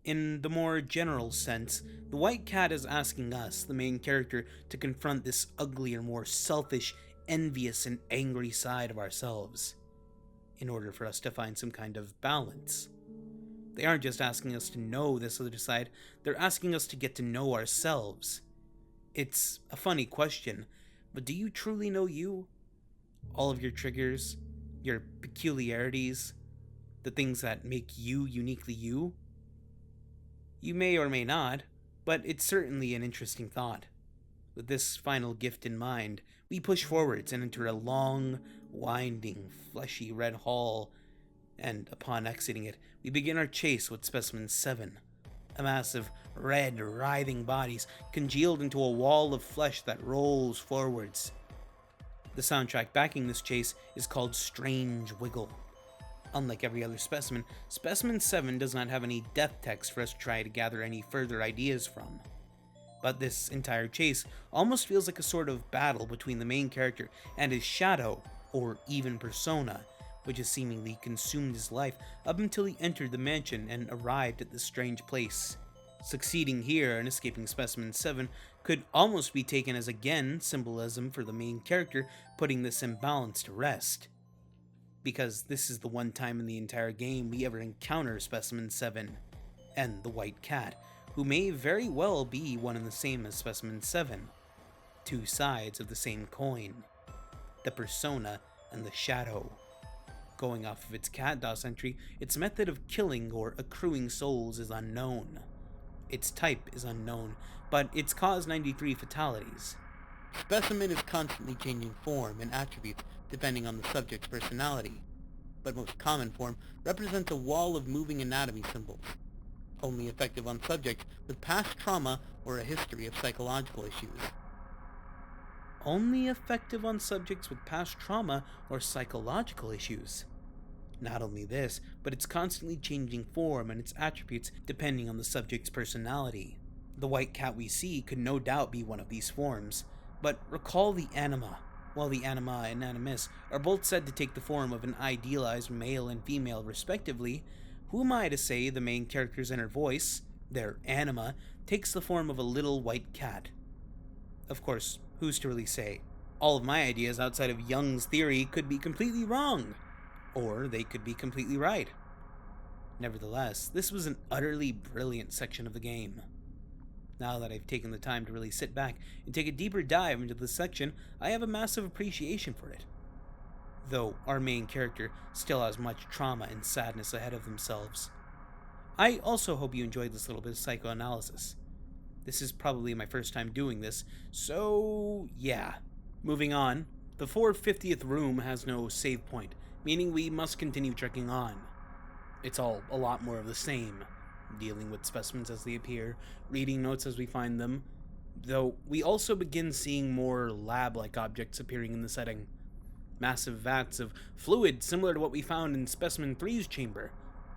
In the more general sense, the white cat is asking us, the main character, to confront this uglier, more selfish, envious, and angry side of ourselves, in order for us to find some kind of balance. They aren't just asking us to know this other side, they're asking us to get to know ourselves. It's a funny question, but do you truly know you? All of your triggers, your peculiarities, the things that make you uniquely you? You may or may not, but it's certainly an interesting thought. With this final gift in mind, we push forwards and enter a long, winding, fleshy red hall, and upon exiting it, we begin our chase with Specimen 7. A mass of red, writhing bodies congealed into a wall of flesh that rolls forwards. The soundtrack backing this chase is called Strange Wiggle. Unlike every other specimen, Specimen 7 does not have any death text for us to try to gather any further ideas from. But this entire chase almost feels like a sort of battle between the main character and his shadow, or even persona, which has seemingly consumed his life up until he entered the mansion and arrived at this strange place. Succeeding here and escaping Specimen 7 could almost be taken as again symbolism for the main character putting this imbalance to rest. Because this is the one time in the entire game we ever encounter Specimen 7, and the white cat, who may very well be one and the same as Specimen 7. Two sides of the same coin. The persona and the shadow. Going off of its cat DOS entry, its method of killing or accruing souls is unknown. Its type is unknown, but it's caused 93 fatalities. Specimen is constantly changing form and attributes depending on the subject's personality, but most common form represents a wall of moving anatomy symbols, only effective on subjects with past trauma or a history of psychological issues. Only effective on subjects with past trauma or psychological issues. Not only this, but it's constantly changing form and its attributes depending on the subject's personality. The white cat we see could no doubt be one of these forms, but recall the anima. While the anima and animus are both said to take the form of an idealized male and female respectively, who am I to say the main character's inner voice, their anima, takes the form of a little white cat? Of course, who's to really say? All of my ideas outside of Jung's theory could be completely wrong, or they could be completely right. Nevertheless, this was an utterly brilliant section of the game. Now that I've taken the time to really sit back and take a deeper dive into this section, I have a massive appreciation for it. Though our main character still has much trauma and sadness ahead of themselves. I also hope you enjoyed this little bit of psychoanalysis. This is probably my first time doing this, so yeah. Moving on, the 450th room has no save point, meaning we must continue trekking on. It's all a lot more of the same. Dealing with specimens as they appear, reading notes as we find them, though we also begin seeing more lab-like objects appearing in the setting. Massive vats of fluid similar to what we found in Specimen 3's chamber,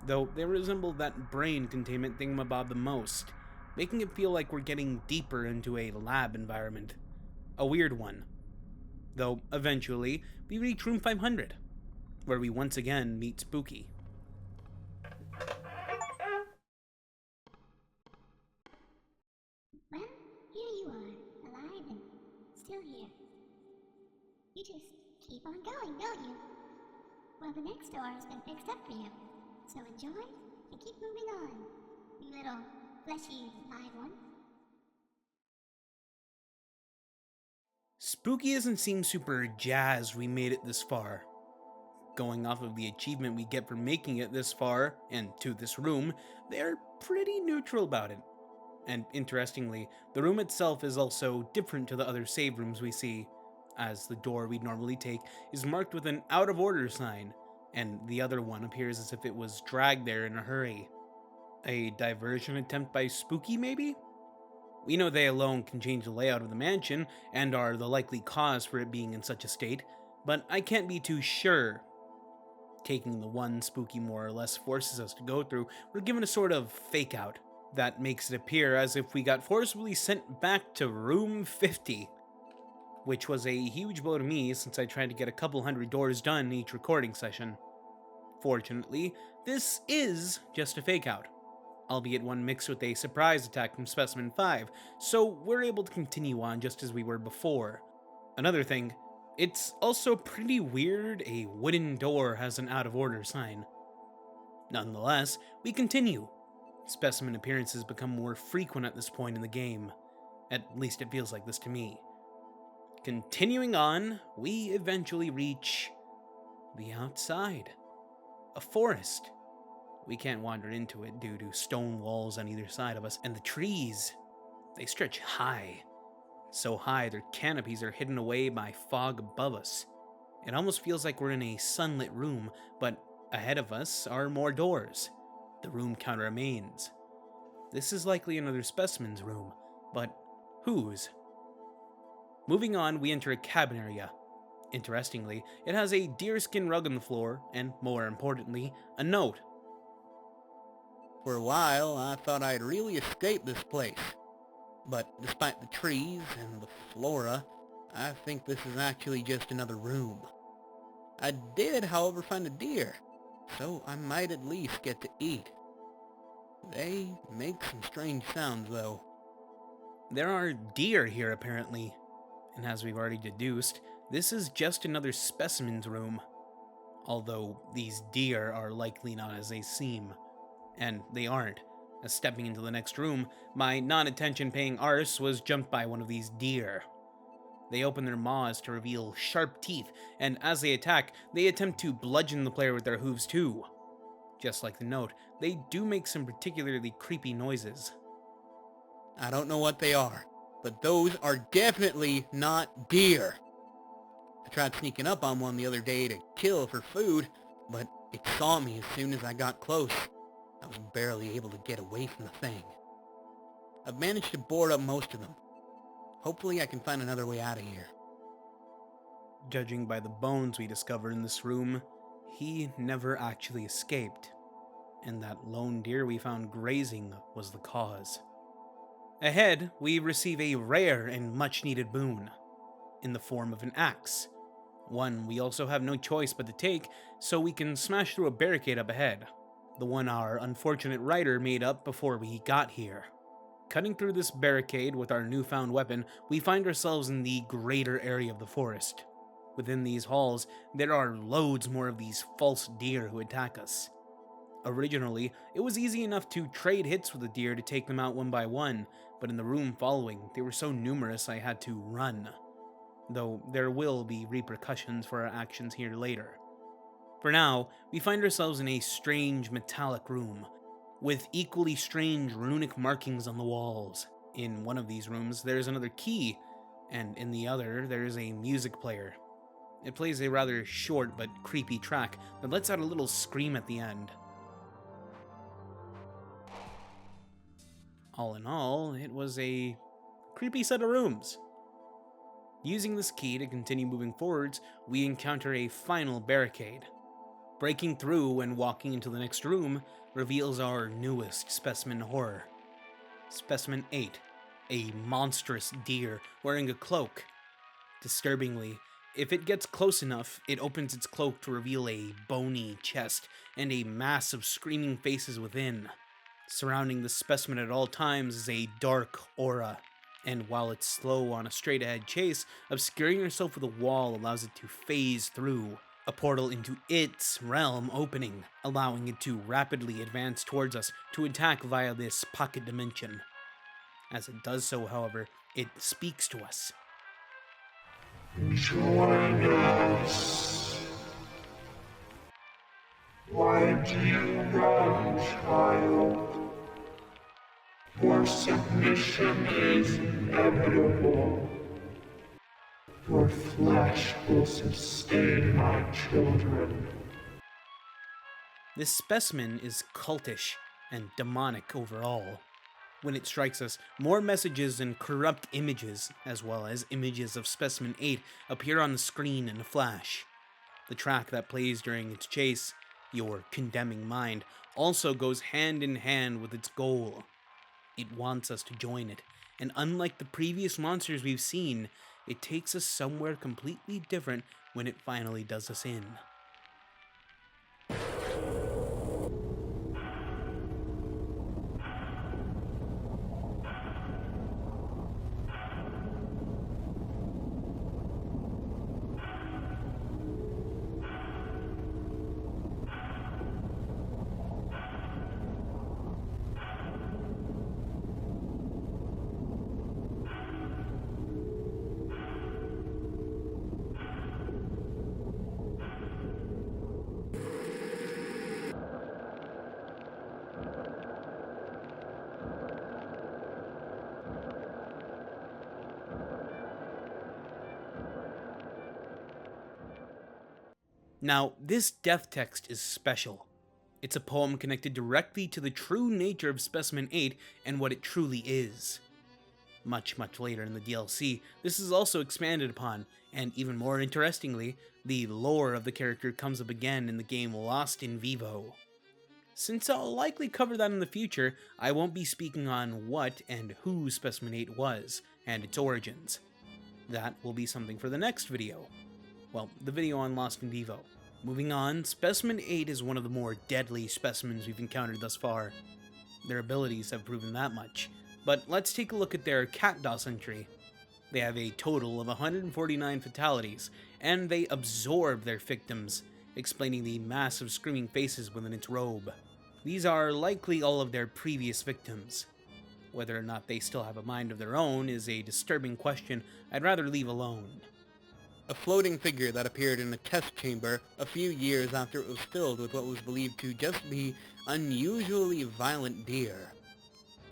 though they resemble that brain containment thingamabob the most. making it feel like we're getting deeper into a lab environment. A weird one. Though, eventually, we reach room 500, where we once again meet Spooky. Well, here you are, alive and still here. You just keep on going, don't you? Well, the next door has been fixed up for you, so enjoy and keep moving on, you little fleshy live one. Spooky doesn't seem super jazzed we made it this far. Going off of the achievement we get for making it this far, and to this room, they're pretty neutral about it. And interestingly, the room itself is also different to the other save rooms we see, as the door we'd normally take is marked with an out of order sign, and the other one appears as if it was dragged there in a hurry. A diversion attempt by Spooky, maybe? We know they alone can change the layout of the mansion, and are the likely cause for it being in such a state, but I can't be too sure. Taking the one Spooky more or less forces us to go through, we're given a sort of fake out that makes it appear as if we got forcibly sent back to room 50. Which was a huge blow to me since I tried to get a couple hundred doors done each recording session. Fortunately, this is just a fake out, albeit one mixed with a surprise attack from Specimen 5, so we're able to continue on just as we were before. Another thing, it's also pretty weird a wooden door has an out of order sign. Nonetheless, we continue. Specimen appearances become more frequent at this point in the game. At least it feels like this to me. Continuing on, we eventually reach the outside. A forest. We can't wander into it due to stone walls on either side of us, and the trees, they stretch high. So high their canopies are hidden away by fog above us. It almost feels like we're in a sunlit room, but ahead of us are more doors. The room counter remains. This is likely another specimen's room, but whose? Moving on, we enter a cabin area. Interestingly, it has a deerskin rug on the floor, and more importantly, a note. For a while, I thought I'd really escaped this place. But despite the trees and the flora, I think this is actually just another room. I did, however, find a deer, so I might at least get to eat. They make some strange sounds, though. There are deer here, apparently. And as we've already deduced, this is just another specimen's room. Although these deer are likely not as they seem. And they aren't. As stepping into the next room, my non-attention paying arse was jumped by one of these deer. They open their maws to reveal sharp teeth, and as they attack, they attempt to bludgeon the player with their hooves too. Just like the note, they do make some particularly creepy noises. I don't know what they are, but those are definitely not deer. I tried sneaking up on one the other day to kill for food, but it saw me as soon as I got close. I was barely able to get away from the thing. I've managed to board up most of them. Hopefully I can find another way out of here. Judging by the bones we discovered in this room, he never actually escaped, and that lone deer we found grazing was the cause. Ahead, we receive a rare and much-needed boon, in the form of an axe. One we also have no choice but to take, so we can smash through a barricade up ahead, the one our unfortunate writer made up before we got here. Cutting through this barricade with our newfound weapon, we find ourselves in the greater area of the forest. Within these halls, there are loads more of these false deer who attack us. Originally, it was easy enough to trade hits with the deer to take them out one by one, but in the room following, they were so numerous I had to run. Though there will be repercussions for our actions here later. For now, we find ourselves in a strange metallic room, with equally strange runic markings on the walls. In one of these rooms, there is another key, and in the other, there is a music player. It plays a rather short but creepy track that lets out a little scream at the end. All in all, it was a creepy set of rooms. Using this key to continue moving forwards, we encounter a final barricade. Breaking through and walking into the next room reveals our newest specimen horror. Specimen 8, a monstrous deer wearing a cloak. Disturbingly, if it gets close enough, it opens its cloak to reveal a bony chest and a mass of screaming faces within. Surrounding the specimen at all times is a dark aura, and while it's slow on a straight-ahead chase, obscuring yourself with a wall allows it to phase through, a portal into its realm opening, allowing it to rapidly advance towards us to attack via this pocket dimension. As it does so, however, it speaks to us. Join us. Why do you run, child? Your submission is inevitable. Your flesh will sustain my children. This specimen is cultish and demonic overall. When it strikes us, more messages and corrupt images, as well as images of Specimen 8, appear on the screen in a flash. The track that plays during its chase, Your Condemning Mind, also goes hand in hand with its goal. It wants us to join it, and unlike the previous monsters we've seen, it takes us somewhere completely different when it finally does us in. Now, this death text is special. It's a poem connected directly to the true nature of Specimen 8 and what it truly is. Much later in the DLC, this is also expanded upon, and even more interestingly, the lore of the character comes up again in the game Lost in Vivo. Since I'll likely cover that in the future, I won't be speaking on what and who Specimen 8 was, and its origins. That will be something for the next video. Well, the video on Lost in Vivo. Moving on, Specimen 8 is one of the more deadly specimens we've encountered thus far. Their abilities have proven that much. But let's take a look at their cat DOS entry. They have a total of 149 fatalities, and they absorb their victims, explaining the massive screaming faces within its robe. These are likely all of their previous victims. Whether or not they still have a mind of their own is a disturbing question I'd rather leave alone. A floating figure that appeared in a test chamber a few years after it was filled with what was believed to just be unusually violent deer.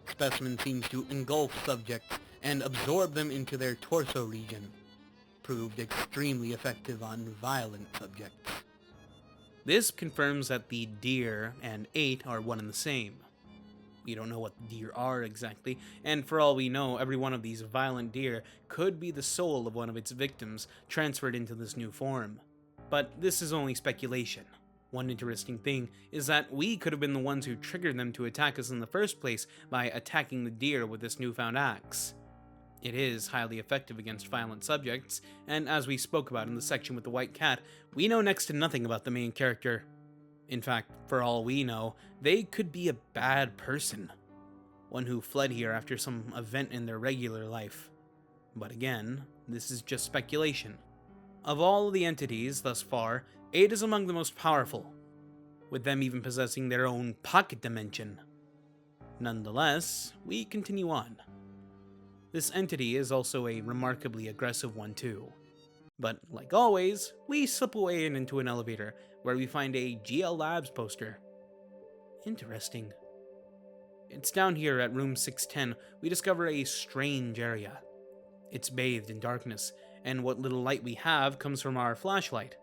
Specimen seems to engulf subjects and absorb them into their torso region. Proved extremely effective on violent subjects. This confirms that the deer and 8 are one and the same. We don't know what the deer are exactly, and for all we know, every one of these violent deer could be the soul of one of its victims transferred into this new form. But this is only speculation. One interesting thing is that we could have been the ones who triggered them to attack us in the first place by attacking the deer with this newfound axe. It is highly effective against violent subjects, and as we spoke about in the section with the white cat, we know next to nothing about the main character. In fact, for all we know, they could be a bad person. One who fled here after some event in their regular life. But again, this is just speculation. Of all the entities thus far, 8 is among the most powerful, with them even possessing their own pocket dimension. Nonetheless, we continue on. This entity is also a remarkably aggressive one too. But like always, we slip away and into an elevator, where we find a GL Labs poster. Interesting. It's down here at room 610, we discover a strange area. It's bathed in darkness, and what little light we have comes from our flashlight.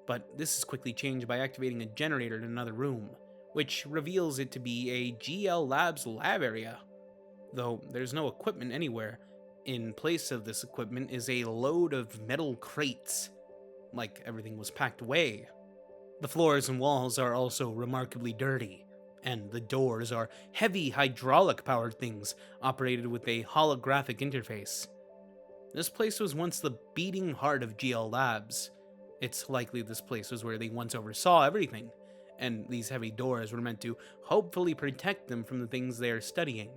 But this is quickly changed by activating a generator in another room, which reveals it to be a GL Labs lab area. Though there's no equipment anywhere. In place of this equipment is a load of metal crates, like everything was packed away. The floors and walls are also remarkably dirty, and the doors are heavy hydraulic-powered things operated with a holographic interface. This place was once the beating heart of GL Labs. It's likely this place was where they once oversaw everything, and these heavy doors were meant to hopefully protect them from the things they are studying.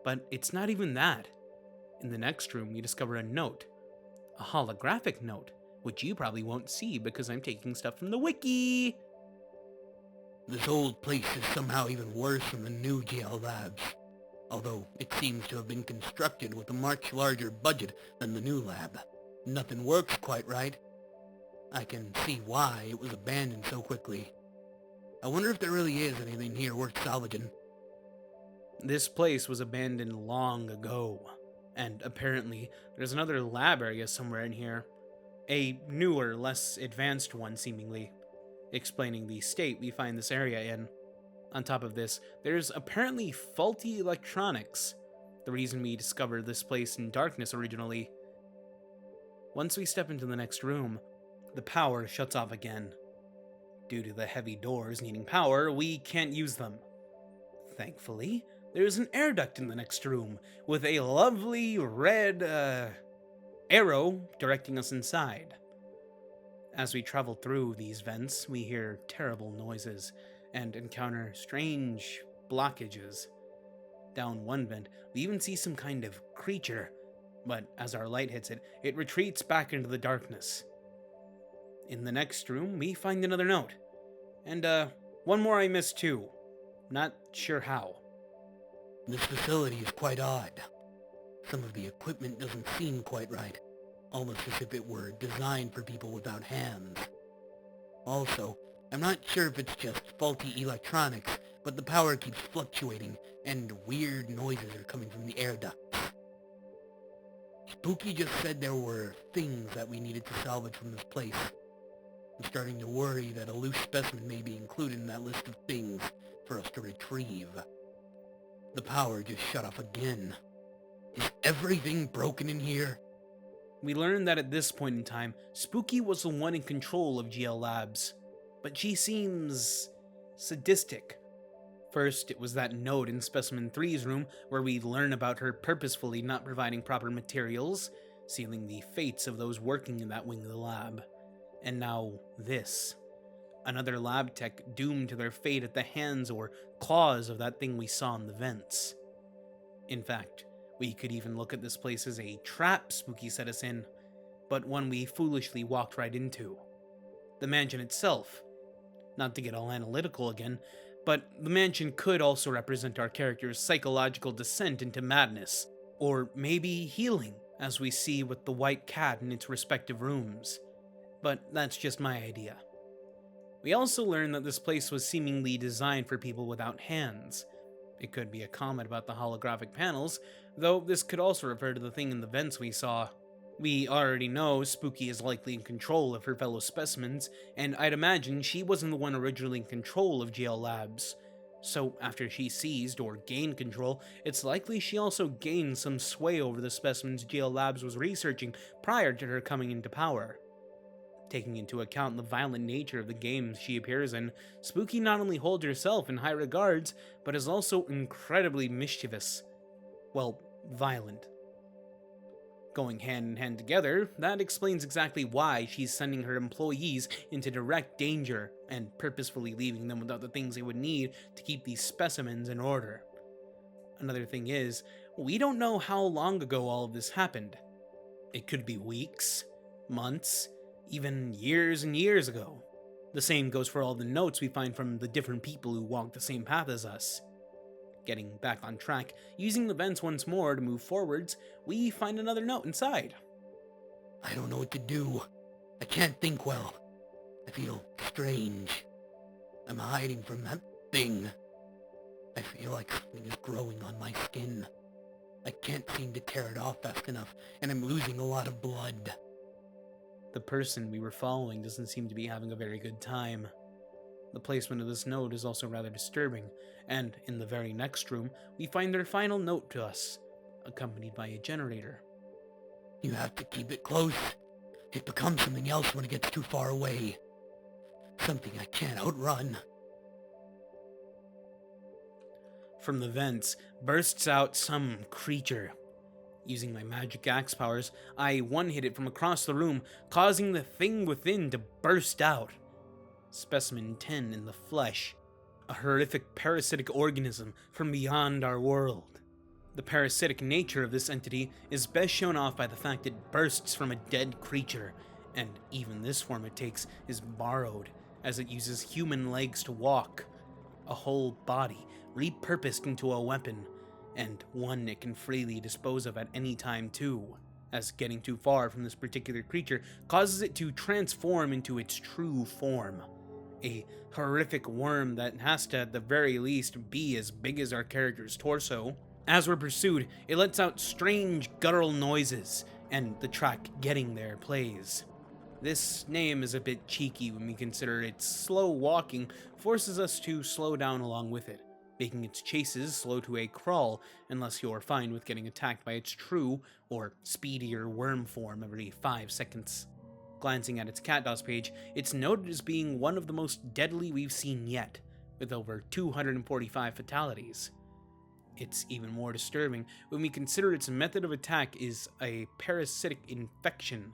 But it's not even that. In the next room, we discover a note. A holographic note, which you probably won't see because I'm taking stuff from the wiki. This old place is somehow even worse than the new GL Labs, although it seems to have been constructed with a much larger budget than the new lab. Nothing works quite right. I can see why it was abandoned so quickly. I wonder if there really is anything here worth salvaging. This place was abandoned long ago, and apparently there's another lab area somewhere in here. A newer, less advanced one, seemingly, explaining the state we find this area in. On top of this, there's apparently faulty electronics, the reason we discovered this place in darkness originally. Once we step into the next room, the power shuts off again. Due to the heavy doors needing power, we can't use them. Thankfully, there's an air duct in the next room, with a lovely red, arrow directing us inside. As we travel through these vents, we hear terrible noises and encounter strange blockages. Down one vent, we even see some kind of creature, but as our light hits it, it retreats back into the darkness. In the next room, we find another note. And, one more I missed too. Not sure how. This facility is quite odd. Some of the equipment doesn't seem quite right, almost as if it were designed for people without hands. Also, I'm not sure if it's just faulty electronics, but the power keeps fluctuating, and weird noises are coming from the air ducts. Spooky just said there were things that we needed to salvage from this place. I'm starting to worry that a loose specimen may be included in that list of things for us to retrieve. The power just shut off again. Is everything broken in here? We learned that at this point in time, Spooky was the one in control of GL Labs, but she seems sadistic. First, it was that note in Specimen 3's room where we learn about her purposefully not providing proper materials, sealing the fates of those working in that wing of the lab. And now this. Another lab tech doomed to their fate at the hands or claws of that thing we saw in the vents. In fact, we could even look at this place as a trap Spooky set us in, but one we foolishly walked right into. The mansion itself. Not to get all analytical again, but the mansion could also represent our character's psychological descent into madness, or maybe healing, as we see with the white cat in its respective rooms. But that's just my idea. We also learned that this place was seemingly designed for people without hands. It could be a comment about the holographic panels, though this could also refer to the thing in the vents we saw. We already know Spooky is likely in control of her fellow specimens, and I'd imagine she wasn't the one originally in control of GL Labs. So after she seized or gained control, it's likely she also gained some sway over the specimens GL Labs was researching prior to her coming into power. Taking into account the violent nature of the games she appears in, Spooky not only holds herself in high regards, but is also incredibly mischievous. Well, violent. Going hand in hand together, that explains exactly why she's sending her employees into direct danger and purposefully leaving them without the things they would need to keep these specimens in order. Another thing is, we don't know how long ago all of this happened. It could be weeks, months, even years and years ago. The same goes for all the notes we find from the different people who walk the same path as us. Getting back on track, using the vents once more to move forwards, we find another note inside. I don't know what to do. I can't think well. I feel strange. I'm hiding from that thing. I feel like something is growing on my skin. I can't seem to tear it off fast enough, and I'm losing a lot of blood. The person we were following doesn't seem to be having a very good time. The placement of this note is also rather disturbing, and in the very next room, we find their final note to us, accompanied by a generator. You have to keep it close. It becomes something else when it gets too far away. Something I can't outrun. From the vents bursts out some creature. Using my magic axe powers, I one-hit it from across the room, causing the thing within to burst out. Specimen 10 in the flesh. A horrific parasitic organism from beyond our world. The parasitic nature of this entity is best shown off by the fact it bursts from a dead creature, and even this form it takes is borrowed, as it uses human legs to walk. A whole body repurposed into a weapon, and one it can freely dispose of at any time too, as getting too far from this particular creature causes it to transform into its true form. A horrific worm that has to, at the very least, be as big as our character's torso. As we're pursued, it lets out strange guttural noises, and the track Getting There plays. This name is a bit cheeky when we consider its slow walking forces us to slow down along with it, making its chases slow to a crawl unless you're fine with getting attacked by its true or speedier worm form every 5 seconds. Glancing at its CatDOS page, it's noted as being one of the most deadly we've seen yet, with over 245 fatalities. It's even more disturbing when we consider its method of attack is a parasitic infection,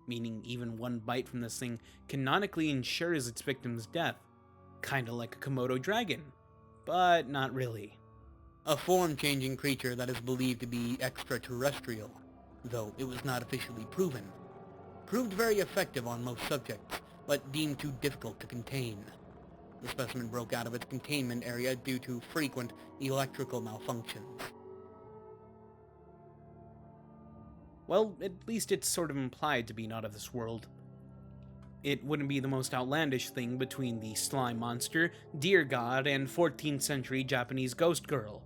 meaning even one bite from this thing canonically ensures its victim's death, kinda like a Komodo dragon, but not really. A form-changing creature that is believed to be extraterrestrial, though it was not officially proven. Proved very effective on most subjects, but deemed too difficult to contain. The specimen broke out of its containment area due to frequent electrical malfunctions. Well, at least it's sort of implied to be not of this world. It wouldn't be the most outlandish thing between the slime monster, deer god, and 14th century Japanese ghost girl.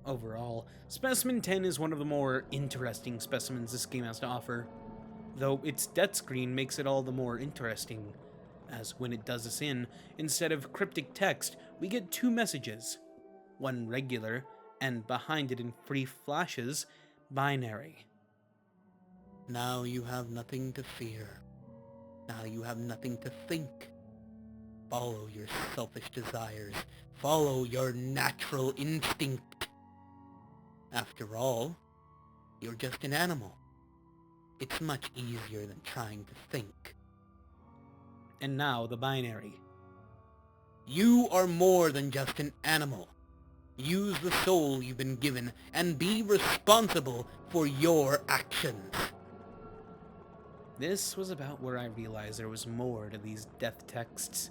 Overall, Specimen 10 is one of the more interesting specimens this game has to offer, though its death screen makes it all the more interesting, as when it does us in, instead of cryptic text, we get 2 messages. One regular, and behind it in 3 flashes, binary. Now you have nothing to fear. Now you have nothing to think. Follow your selfish desires. Follow your natural instinct. After all, you're just an animal. It's much easier than trying to think. And now the binary. You are more than just an animal. Use the soul you've been given and be responsible for your actions. This was about where I realized there was more to these death texts.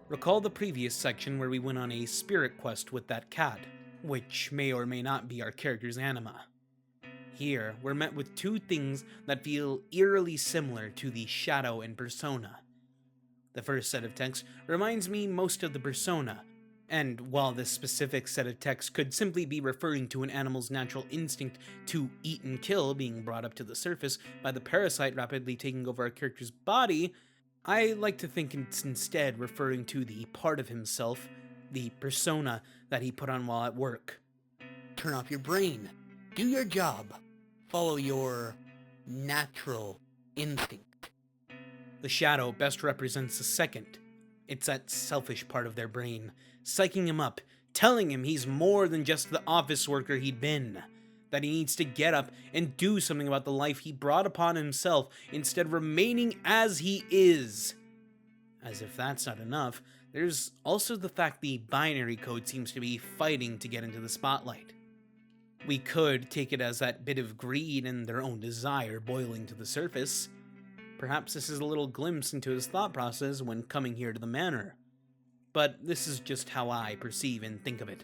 Recall the previous section where we went on a spirit quest with that cat, which may or may not be our character's anima. Here, we're met with 2 things that feel eerily similar to the shadow and persona. The first set of text reminds me most of the persona, and while this specific set of text could simply be referring to an animal's natural instinct to eat and kill being brought up to the surface by the parasite rapidly taking over our character's body, I like to think it's instead referring to the part of himself, the persona that he put on while at work. Turn off your brain. Do your job. Follow your natural instinct. The shadow best represents the second. It's that selfish part of their brain, psyching him up, telling him he's more than just the office worker he'd been, that he needs to get up and do something about the life he brought upon himself instead of remaining as he is. As if that's not enough, there's also the fact the binary code seems to be fighting to get into the spotlight. We could take it as that bit of greed and their own desire boiling to the surface. Perhaps this is a little glimpse into his thought process when coming here to the manor. But this is just how I perceive and think of it.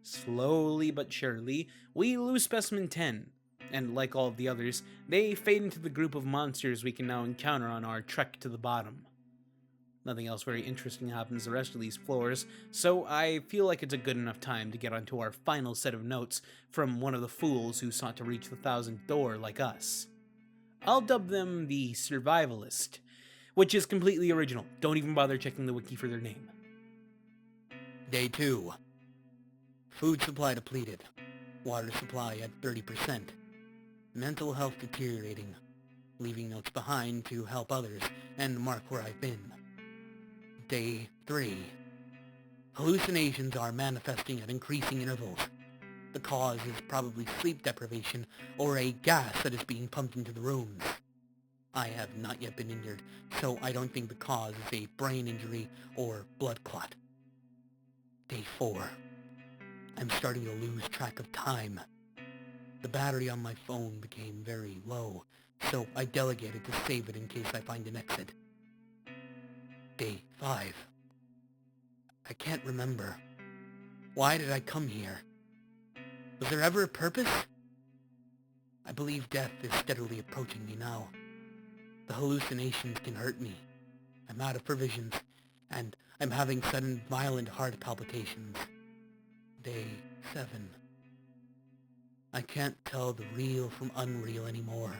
Slowly but surely, we lose Specimen 10, and like all of the others, they fade into the group of monsters we can now encounter on our trek to the bottom. Nothing else very interesting happens the rest of these floors, so I feel like it's a good enough time to get onto our final set of notes from one of the fools who sought to reach the 1000th door like us. I'll dub them the Survivalist, which is completely original. Don't even bother checking the wiki for their name. Day 2. Food supply depleted. Water supply at 30%. Mental health deteriorating. Leaving notes behind to help others and mark where I've been. Day 3. Hallucinations are manifesting at increasing intervals. The cause is probably sleep deprivation or a gas that is being pumped into the rooms. I have not yet been injured, so I don't think the cause is a brain injury or blood clot. Day 4. I'm starting to lose track of time. The battery on my phone became very low, so I delegated to save it in case I find an exit. Day 5. I can't remember. Why did I come here? Was there ever a purpose? I believe death is steadily approaching me now. The hallucinations can hurt me. I'm out of provisions, and I'm having sudden violent heart palpitations. Day 7. I can't tell the real from unreal anymore.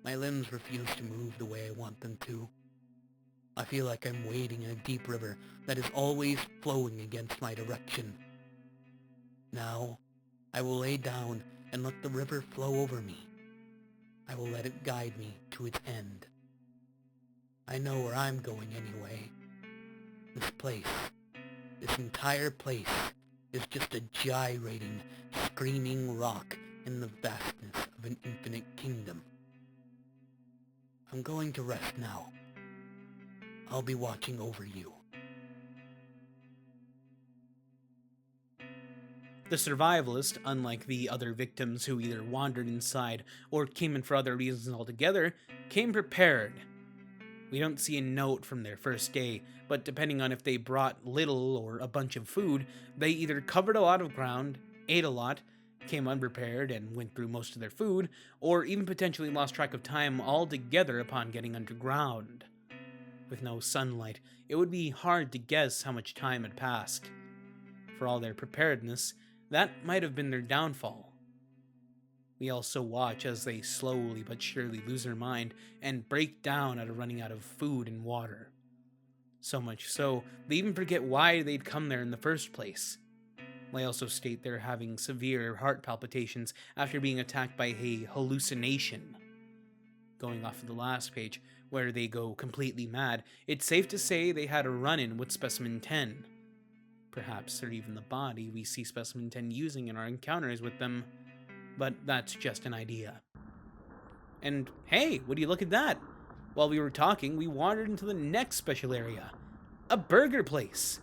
My limbs refuse to move the way I want them to. I feel like I'm wading in a deep river that is always flowing against my direction. Now, I will lay down and let the river flow over me. I will let it guide me to its end. I know where I'm going anyway. This place, this entire place, is just a gyrating, screaming rock in the vastness of an infinite kingdom. I'm going to rest now. I'll be watching over you. The survivalist, unlike the other victims who either wandered inside or came in for other reasons altogether, came prepared. We don't see a note from their first day, but depending on if they brought little or a bunch of food, they either covered a lot of ground, ate a lot, came unprepared and went through most of their food, or even potentially lost track of time altogether upon getting underground. With no sunlight, it would be hard to guess how much time had passed. For all their preparedness, that might have been their downfall. We also watch as they slowly but surely lose their mind and break down out of running out of food and water. So much so, they even forget why they'd come there in the first place. They also state they're having severe heart palpitations after being attacked by a hallucination. Going off of the last page, where they go completely mad, it's safe to say they had a run-in with Specimen 10. Perhaps they're even the body we see Specimen 10 using in our encounters with them, but that's just an idea. And hey, would you look at that? While we were talking, we wandered into the next special area. A burger place.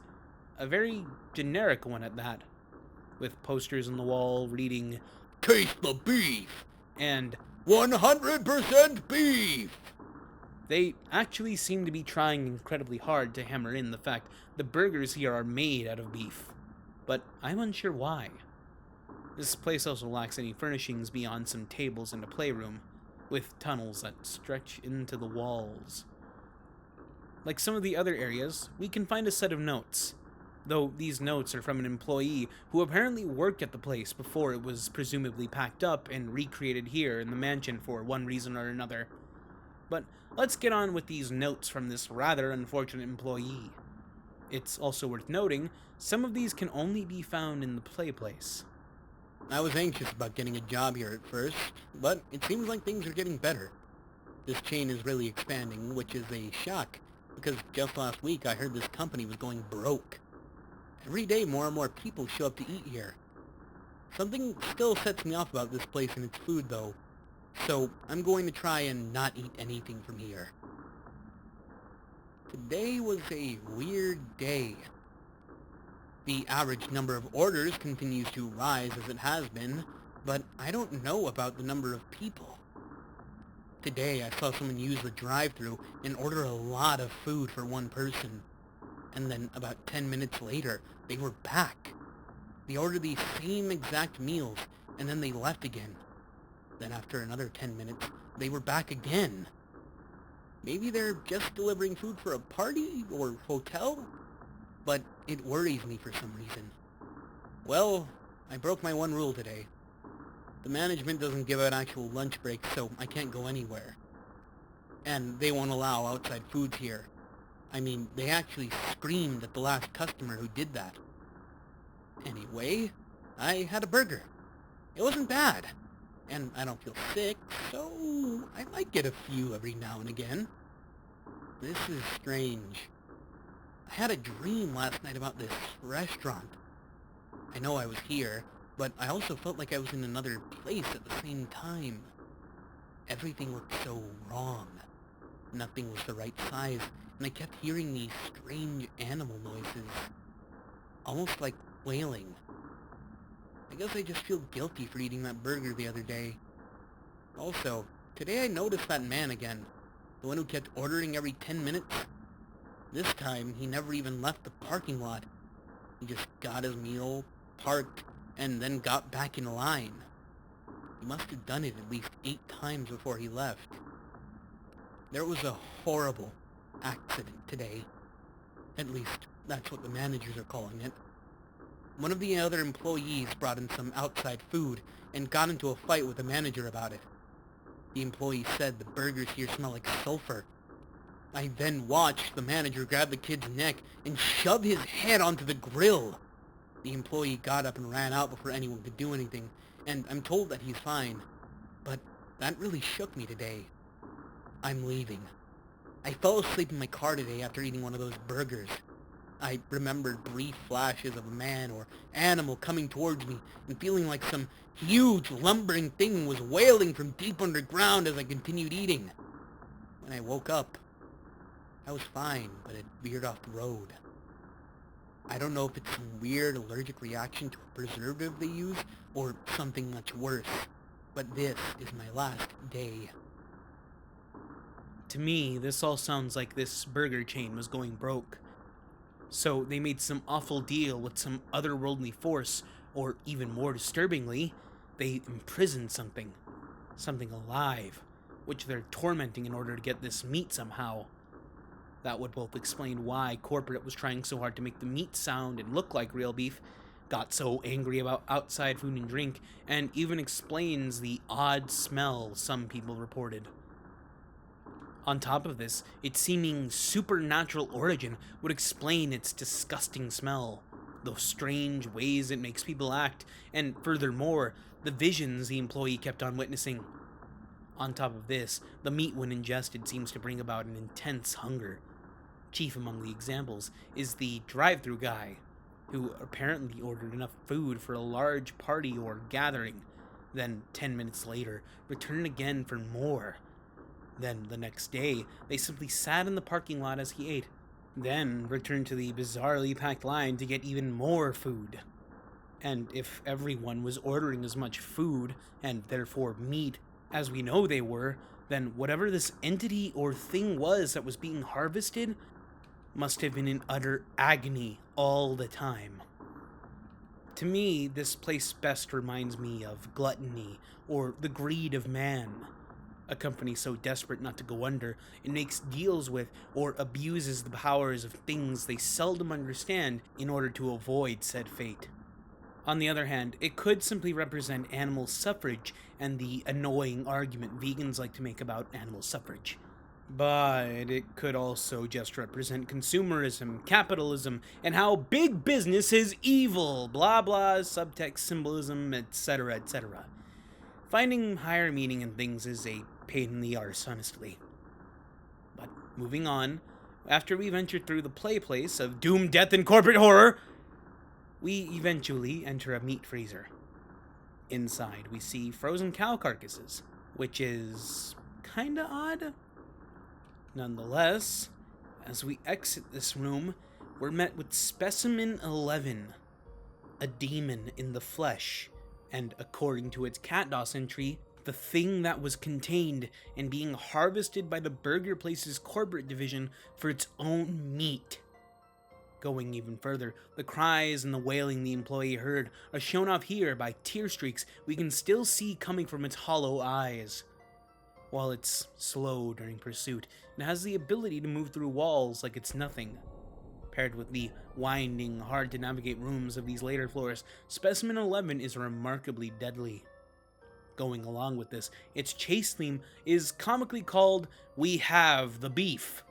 A very generic one at that. With posters on the wall reading, Taste the beef! and 100% beef! they actually seem to be trying incredibly hard to hammer in the fact the burgers here are made out of beef. But I'm unsure why. This place also lacks any furnishings beyond some tables and a playroom, with tunnels that stretch into the walls. Like some of the other areas, we can find a set of notes, though these notes are from an employee who apparently worked at the place before it was presumably packed up and recreated here in the mansion for one reason or another. But let's get on with these notes from this rather unfortunate employee. It's also worth noting, some of these can only be found in the play place. I was anxious about getting a job here at first, but it seems like things are getting better. This chain is really expanding, which is a shock, because just last week I heard this company was going broke. Every day more and more people show up to eat here. Something still sets me off about this place and its food, though, so I'm going to try and not eat anything from here. Today was a weird day. The average number of orders continues to rise as it has been, but I don't know about the number of people. Today I saw someone use the drive-thru and order a lot of food for one person. And then about 10 minutes later, they were back. They ordered the same exact meals, and then they left again. Then after another 10 minutes, they were back again. Maybe they're just delivering food for a party or hotel? But it worries me for some reason. Well, I broke my one rule today. The management doesn't give out actual lunch breaks, so I can't go anywhere. And they won't allow outside foods here. I mean, they actually screamed at the last customer who did that. Anyway, I had a burger. It wasn't bad. And I don't feel sick, so I might get a few every now and again. This is strange. I had a dream last night about this restaurant. I know I was here, but I also felt like I was in another place at the same time. Everything looked so wrong. Nothing was the right size, and I kept hearing these strange animal noises. Almost like wailing. I guess I just feel guilty for eating that burger the other day. Also, today I noticed that man again. The one who kept ordering every 10 minutes. This time, he never even left the parking lot. He just got his meal, parked, and then got back in line. He must have done it at least 8 times before he left. There was a horrible accident today. At least, that's what the managers are calling it. One of the other employees brought in some outside food and got into a fight with the manager about it. The employee said the burgers here smell like sulfur. I then watched the manager grab the kid's neck and shove his head onto the grill. The employee got up and ran out before anyone could do anything, and I'm told that he's fine. But that really shook me today. I'm leaving. I fell asleep in my car today after eating one of those burgers. I remembered brief flashes of a man or animal coming towards me and feeling like some huge lumbering thing was wailing from deep underground as I continued eating. When I woke up, I was fine, but it veered off the road. I don't know if it's some weird allergic reaction to a preservative they use or something much worse, but this is my last day. To me, this all sounds like this burger chain was going broke. So they made some awful deal with some otherworldly force, or even more disturbingly, they imprisoned something alive, which they're tormenting in order to get this meat somehow. That would both explain why corporate was trying so hard to make the meat sound and look like real beef, got so angry about outside food and drink, and even explains the odd smell some people reported. On top of this, its seeming supernatural origin would explain its disgusting smell, those strange ways it makes people act, and furthermore, the visions the employee kept on witnessing. On top of this, the meat when ingested seems to bring about an intense hunger. Chief among the examples is the drive-thru guy, who apparently ordered enough food for a large party or gathering, then 10 minutes later returned again for more. Then, the next day, they simply sat in the parking lot as he ate, then returned to the bizarrely packed line to get even more food. And if everyone was ordering as much food, and therefore meat, as we know they were, then whatever this entity or thing was that was being harvested must have been in utter agony all the time. To me, this place best reminds me of gluttony, or the greed of man. A company so desperate not to go under, it makes deals with or abuses the powers of things they seldom understand in order to avoid said fate. On the other hand, it could simply represent animal suffrage and the annoying argument vegans like to make about animal suffrage. But it could also just represent consumerism, capitalism, and how big business is evil, blah blah, subtext symbolism, etc., etc. Finding higher meaning in things is a pain in the arse, honestly. But moving on, after we venture through the play place of doom, death, and corporate horror, we eventually enter a meat freezer. Inside, we see frozen cow carcasses, which is kinda odd. Nonetheless, as we exit this room, we're met with Specimen 11, a demon in the flesh, and according to its CatDOS entry, the thing that was contained and being harvested by the burger place's corporate division for its own meat. Going even further, the cries and the wailing the employee heard are shown off here by tear streaks we can still see coming from its hollow eyes. While it's slow during pursuit, it has the ability to move through walls like it's nothing. Paired with the winding, hard-to-navigate rooms of these later floors, Specimen 11 is remarkably deadly. Going along with this, its chase theme is comically called "We Have the Beef,"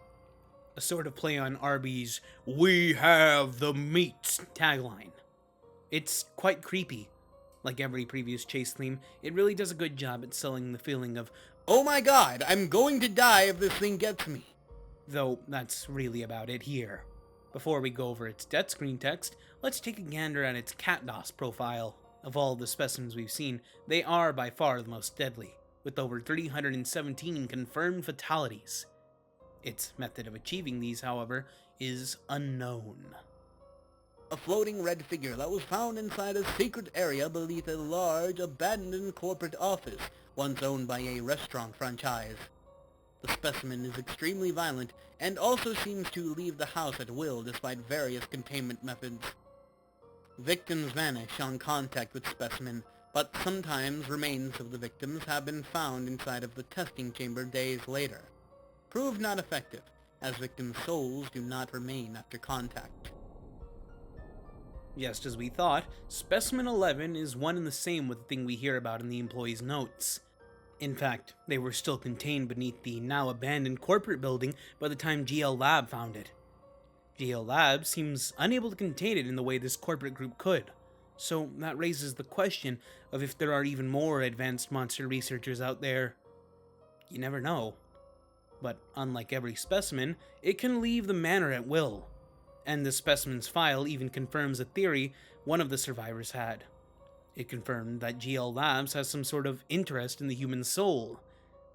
a sort of play on Arby's "We Have the Meats" tagline. It's quite creepy. Like every previous chase theme, it really does a good job at selling the feeling of, "Oh my god, I'm going to die if this thing gets me." Though that's really about it here. Before we go over its death screen text, let's take a gander at its CatDOS profile. Of all the specimens we've seen, they are by far the most deadly, with over 317 confirmed fatalities. Its method of achieving these, however, is unknown. A floating red figure that was found inside a secret area beneath a large, abandoned corporate office, once owned by a restaurant franchise. The specimen is extremely violent, and also seems to leave the house at will despite various containment methods. Victims vanish on contact with specimen, but sometimes remains of the victims have been found inside of the testing chamber days later. Proved not effective, as victims' souls do not remain after contact. Just as we thought, Specimen 11 is one and the same with the thing we hear about in the employees' notes. In fact, they were still contained beneath the now abandoned corporate building by the time GL Lab found it. GL Lab seems unable to contain it in the way this corporate group could, so that raises the question of if there are even more advanced monster researchers out there. You never know. But unlike every specimen, it can leave the manor at will. And the specimen's file even confirms a theory one of the survivors had. It confirmed that GL Labs has some sort of interest in the human soul,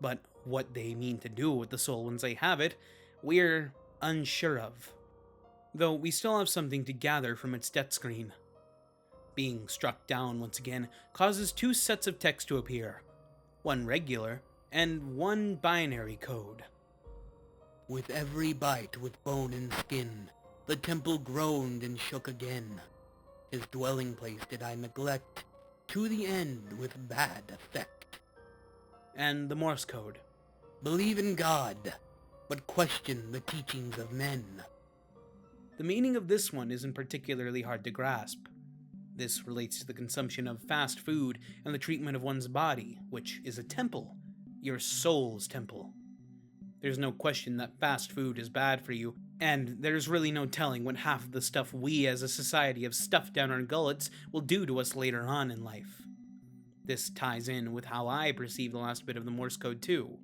but what they mean to do with the soul once they have it, we're unsure of. Though we still have something to gather from its death screen. Being struck down once again causes two sets of text to appear, one regular and one binary code. With every bite with bone and skin, the temple groaned and shook again. His dwelling place did I neglect, to the end with bad effect. And the Morse code. Believe in God, but question the teachings of men. The meaning of this one isn't particularly hard to grasp. This relates to the consumption of fast food and the treatment of one's body, which is a temple, your soul's temple. There's no question that fast food is bad for you, and there's really no telling what half of the stuff we as a society have stuffed down our gullets will do to us later on in life. This ties in with how I perceive the last bit of the Morse code too.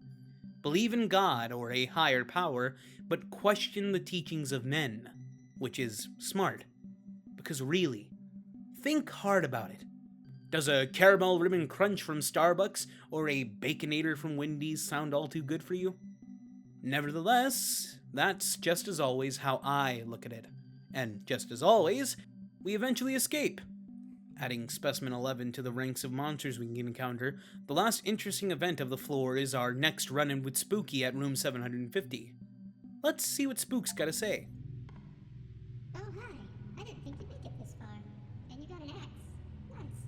Believe in God or a higher power, but question the teachings of men, which is smart. Because really, think hard about it. Does a caramel ribbon crunch from Starbucks or a Baconator from Wendy's sound all too good for you? Nevertheless, that's just as always how I look at it. And just as always, we eventually escape. Adding Specimen 11 to the ranks of monsters we can encounter, the last interesting event of the floor is our next run-in with Spooky at room 750. Let's see what Spook's gotta say. Oh, hi. I didn't think you'd make it this far. And you got an axe. Nice.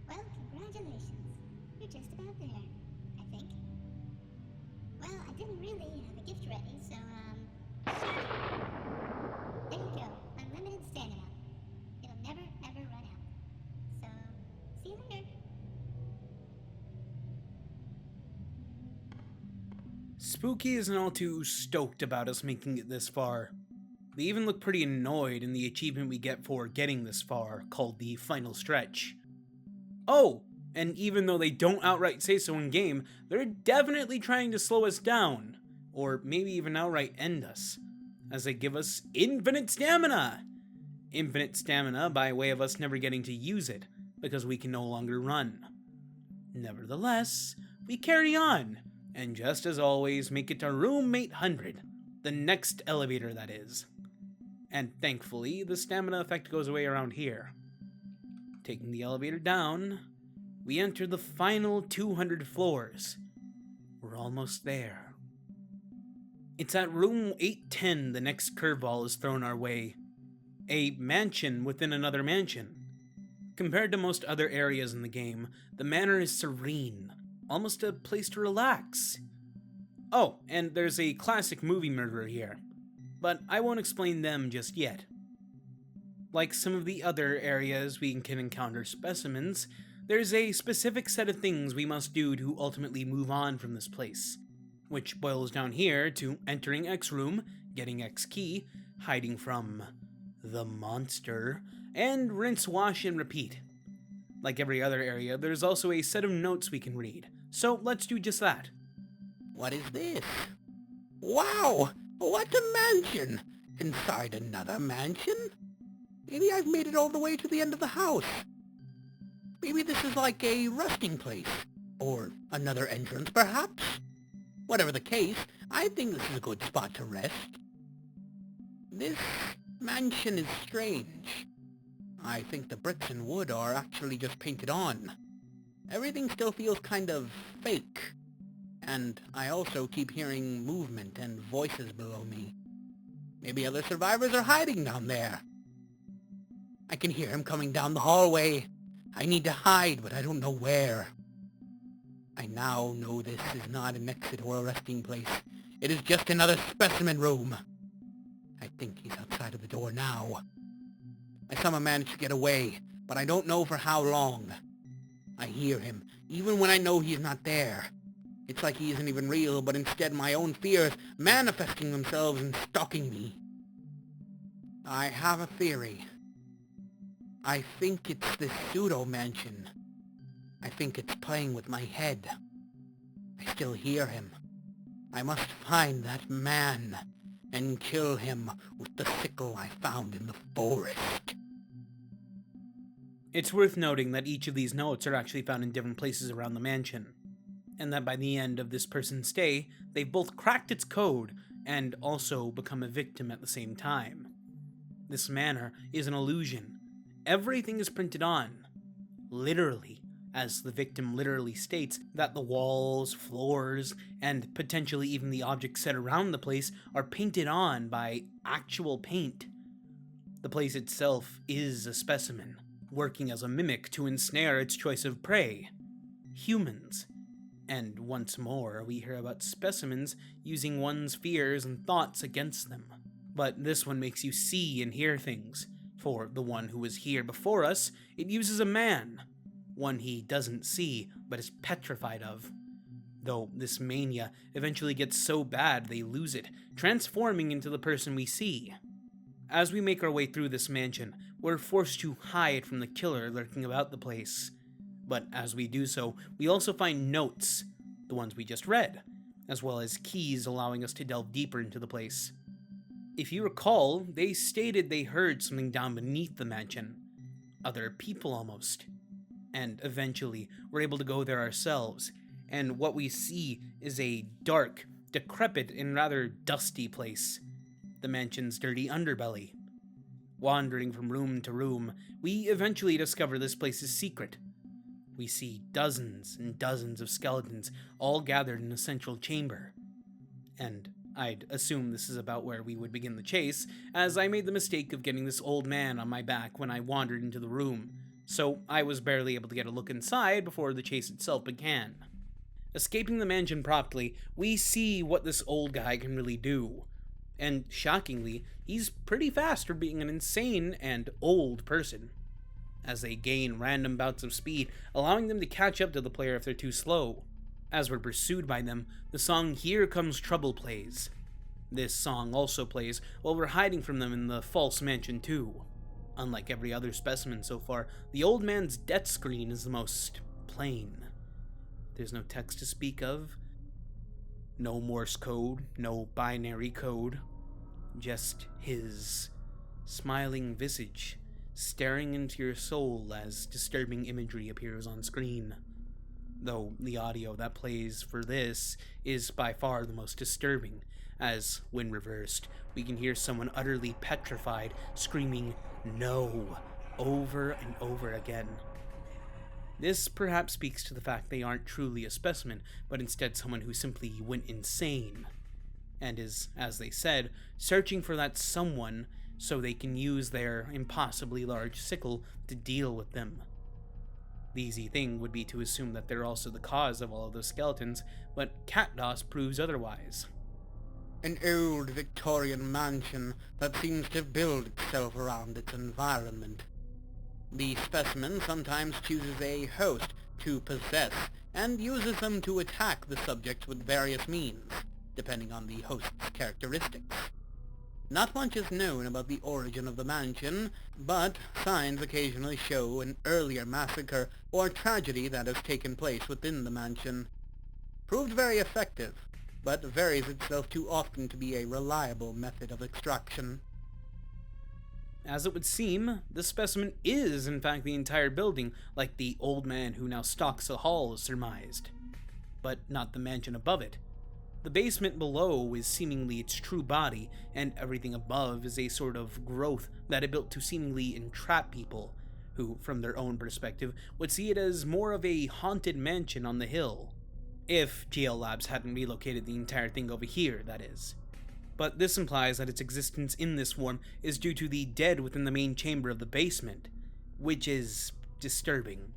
Well, congratulations. You're just about there, I think. Well, I didn't really have a gift ready, so, there you go. Unlimited stamina. It'll never, ever run out. So, see you later. Spooky isn't all too stoked about us making it this far. They even look pretty annoyed in the achievement we get for getting this far, called the Final Stretch. Oh, and even though they don't outright say so in-game, they're definitely trying to slow us down, or maybe even outright end us, as they give us infinite stamina! Infinite stamina by way of us never getting to use it, because we can no longer run. Nevertheless, we carry on, and just as always make it to room 800, the next elevator that is. And thankfully, the stamina effect goes away around here. Taking the elevator down, we enter the final 200 floors. We're almost there. It's at room 810 the next curveball is thrown our way. A mansion within another mansion. Compared to most other areas in the game, the manor is serene, almost a place to relax. Oh, and there's a classic movie murderer here, but I won't explain them just yet. Like some of the other areas we can encounter specimens, there's a specific set of things we must do to ultimately move on from this place, which boils down here to entering X room, getting X key, hiding from the monster, and rinse, wash, and repeat. Like every other area, there's also a set of notes we can read, so let's do just that. What is this? Wow! What a mansion! Inside another mansion? Maybe I've made it all the way to the end of the house. Maybe this is like a resting place. Or another entrance, perhaps? Whatever the case, I think this is a good spot to rest. This mansion is strange. I think the bricks and wood are actually just painted on. Everything still feels kind of fake. And I also keep hearing movement and voices below me. Maybe other survivors are hiding down there. I can hear him coming down the hallway. I need to hide, but I don't know where. I now know this is not an exit or a resting place. It is just another specimen room. I think he's outside of the door now. I somehow managed to get away, but I don't know for how long. I hear him, even when I know he's not there. It's like he isn't even real, but instead my own fears manifesting themselves and stalking me. I have a theory. I think it's this pseudo-mansion. I think it's playing with my head. I still hear him. I must find that man and kill him with the sickle I found in the forest. It's worth noting that each of these notes are actually found in different places around the mansion, and that by the end of this person's stay, they've both cracked its code and also become a victim at the same time. This manor is an illusion. Everything is printed on, literally, as the victim literally states that the walls, floors, and potentially even the objects set around the place are painted on by actual paint. The place itself is a specimen, working as a mimic to ensnare its choice of prey, humans. And once more, we hear about specimens using one's fears and thoughts against them. But this one makes you see and hear things. For the one who was here before us, it uses a man. One he doesn't see, but is petrified of. Though this mania eventually gets so bad they lose it, transforming into the person we see. As we make our way through this mansion, we're forced to hide from the killer lurking about the place. But as we do so, we also find notes, the ones we just read, as well as keys allowing us to delve deeper into the place. If you recall, they stated they heard something down beneath the mansion. Other people almost. And eventually, we're able to go there ourselves, and what we see is a dark, decrepit, and rather dusty place. The mansion's dirty underbelly. Wandering from room to room, we eventually discover this place's secret. We see dozens and dozens of skeletons, all gathered in a central chamber. And I'd assume this is about where we would begin the chase, as I made the mistake of getting this old man on my back when I wandered into the room, so I was barely able to get a look inside before the chase itself began. Escaping the mansion promptly, we see what this old guy can really do. And shockingly, he's pretty fast for being an insane and old person, as they gain random bouts of speed, allowing them to catch up to the player if they're too slow. As we're pursued by them, the song Here Comes Trouble plays. This song also plays while we're hiding from them in the false mansion too. Unlike every other specimen so far, the old man's death screen is the most plain. There's no text to speak of, no Morse code, no binary code, just his smiling visage staring into your soul as disturbing imagery appears on screen. Though the audio that plays for this is by far the most disturbing, as, when reversed, we can hear someone utterly petrified screaming "No" over and over again. This perhaps speaks to the fact they aren't truly a specimen, but instead someone who simply went insane, and is, as they said, searching for that someone so they can use their impossibly large sickle to deal with them. The easy thing would be to assume that they're also the cause of all of those skeletons, but Cutest proves otherwise. An old Victorian mansion that seems to build itself around its environment. The specimen sometimes chooses a host to possess, and uses them to attack the subject with various means, depending on the host's characteristics. Not much is known about the origin of the mansion, but signs occasionally show an earlier massacre or tragedy that has taken place within the mansion. Proved very effective. but varies itself too often to be a reliable method of extraction. As it would seem, the specimen is in fact the entire building, like the old man who now stalks the hall surmised. But not the mansion above it. The basement below is seemingly its true body, and everything above is a sort of growth that it built to seemingly entrap people, who, from their own perspective, would see it as more of a haunted mansion on the hill. If GL Labs hadn't relocated the entire thing over here, that is. But this implies that its existence in this form is due to the dead within the main chamber of the basement, which is disturbing.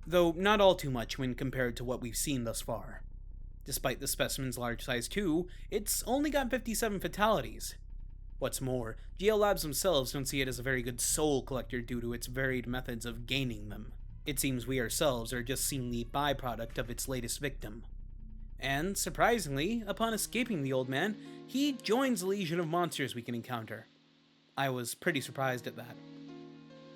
Though not all too much when compared to what we've seen thus far. Despite the specimen's large size too, it's only got 57 fatalities. What's more, GL Labs themselves don't see it as a very good soul collector due to its varied methods of gaining them. It seems we ourselves are just seeing the byproduct of its latest victim. And, surprisingly, upon escaping the old man, he joins the legion of monsters we can encounter. I was pretty surprised at that.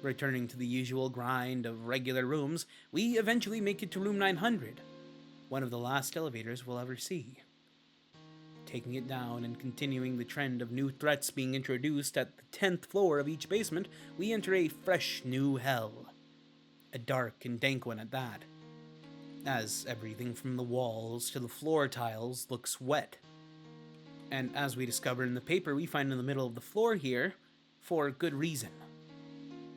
Returning to the usual grind of regular rooms, we eventually make it to room 900, one of the last elevators we'll ever see. Taking it down and continuing the trend of new threats being introduced at the 10th floor of each basement, we enter a fresh new hell. A dark and dank one at that, as everything from the walls to the floor tiles looks wet. And as we discover in the paper we find in the middle of the floor here, for good reason.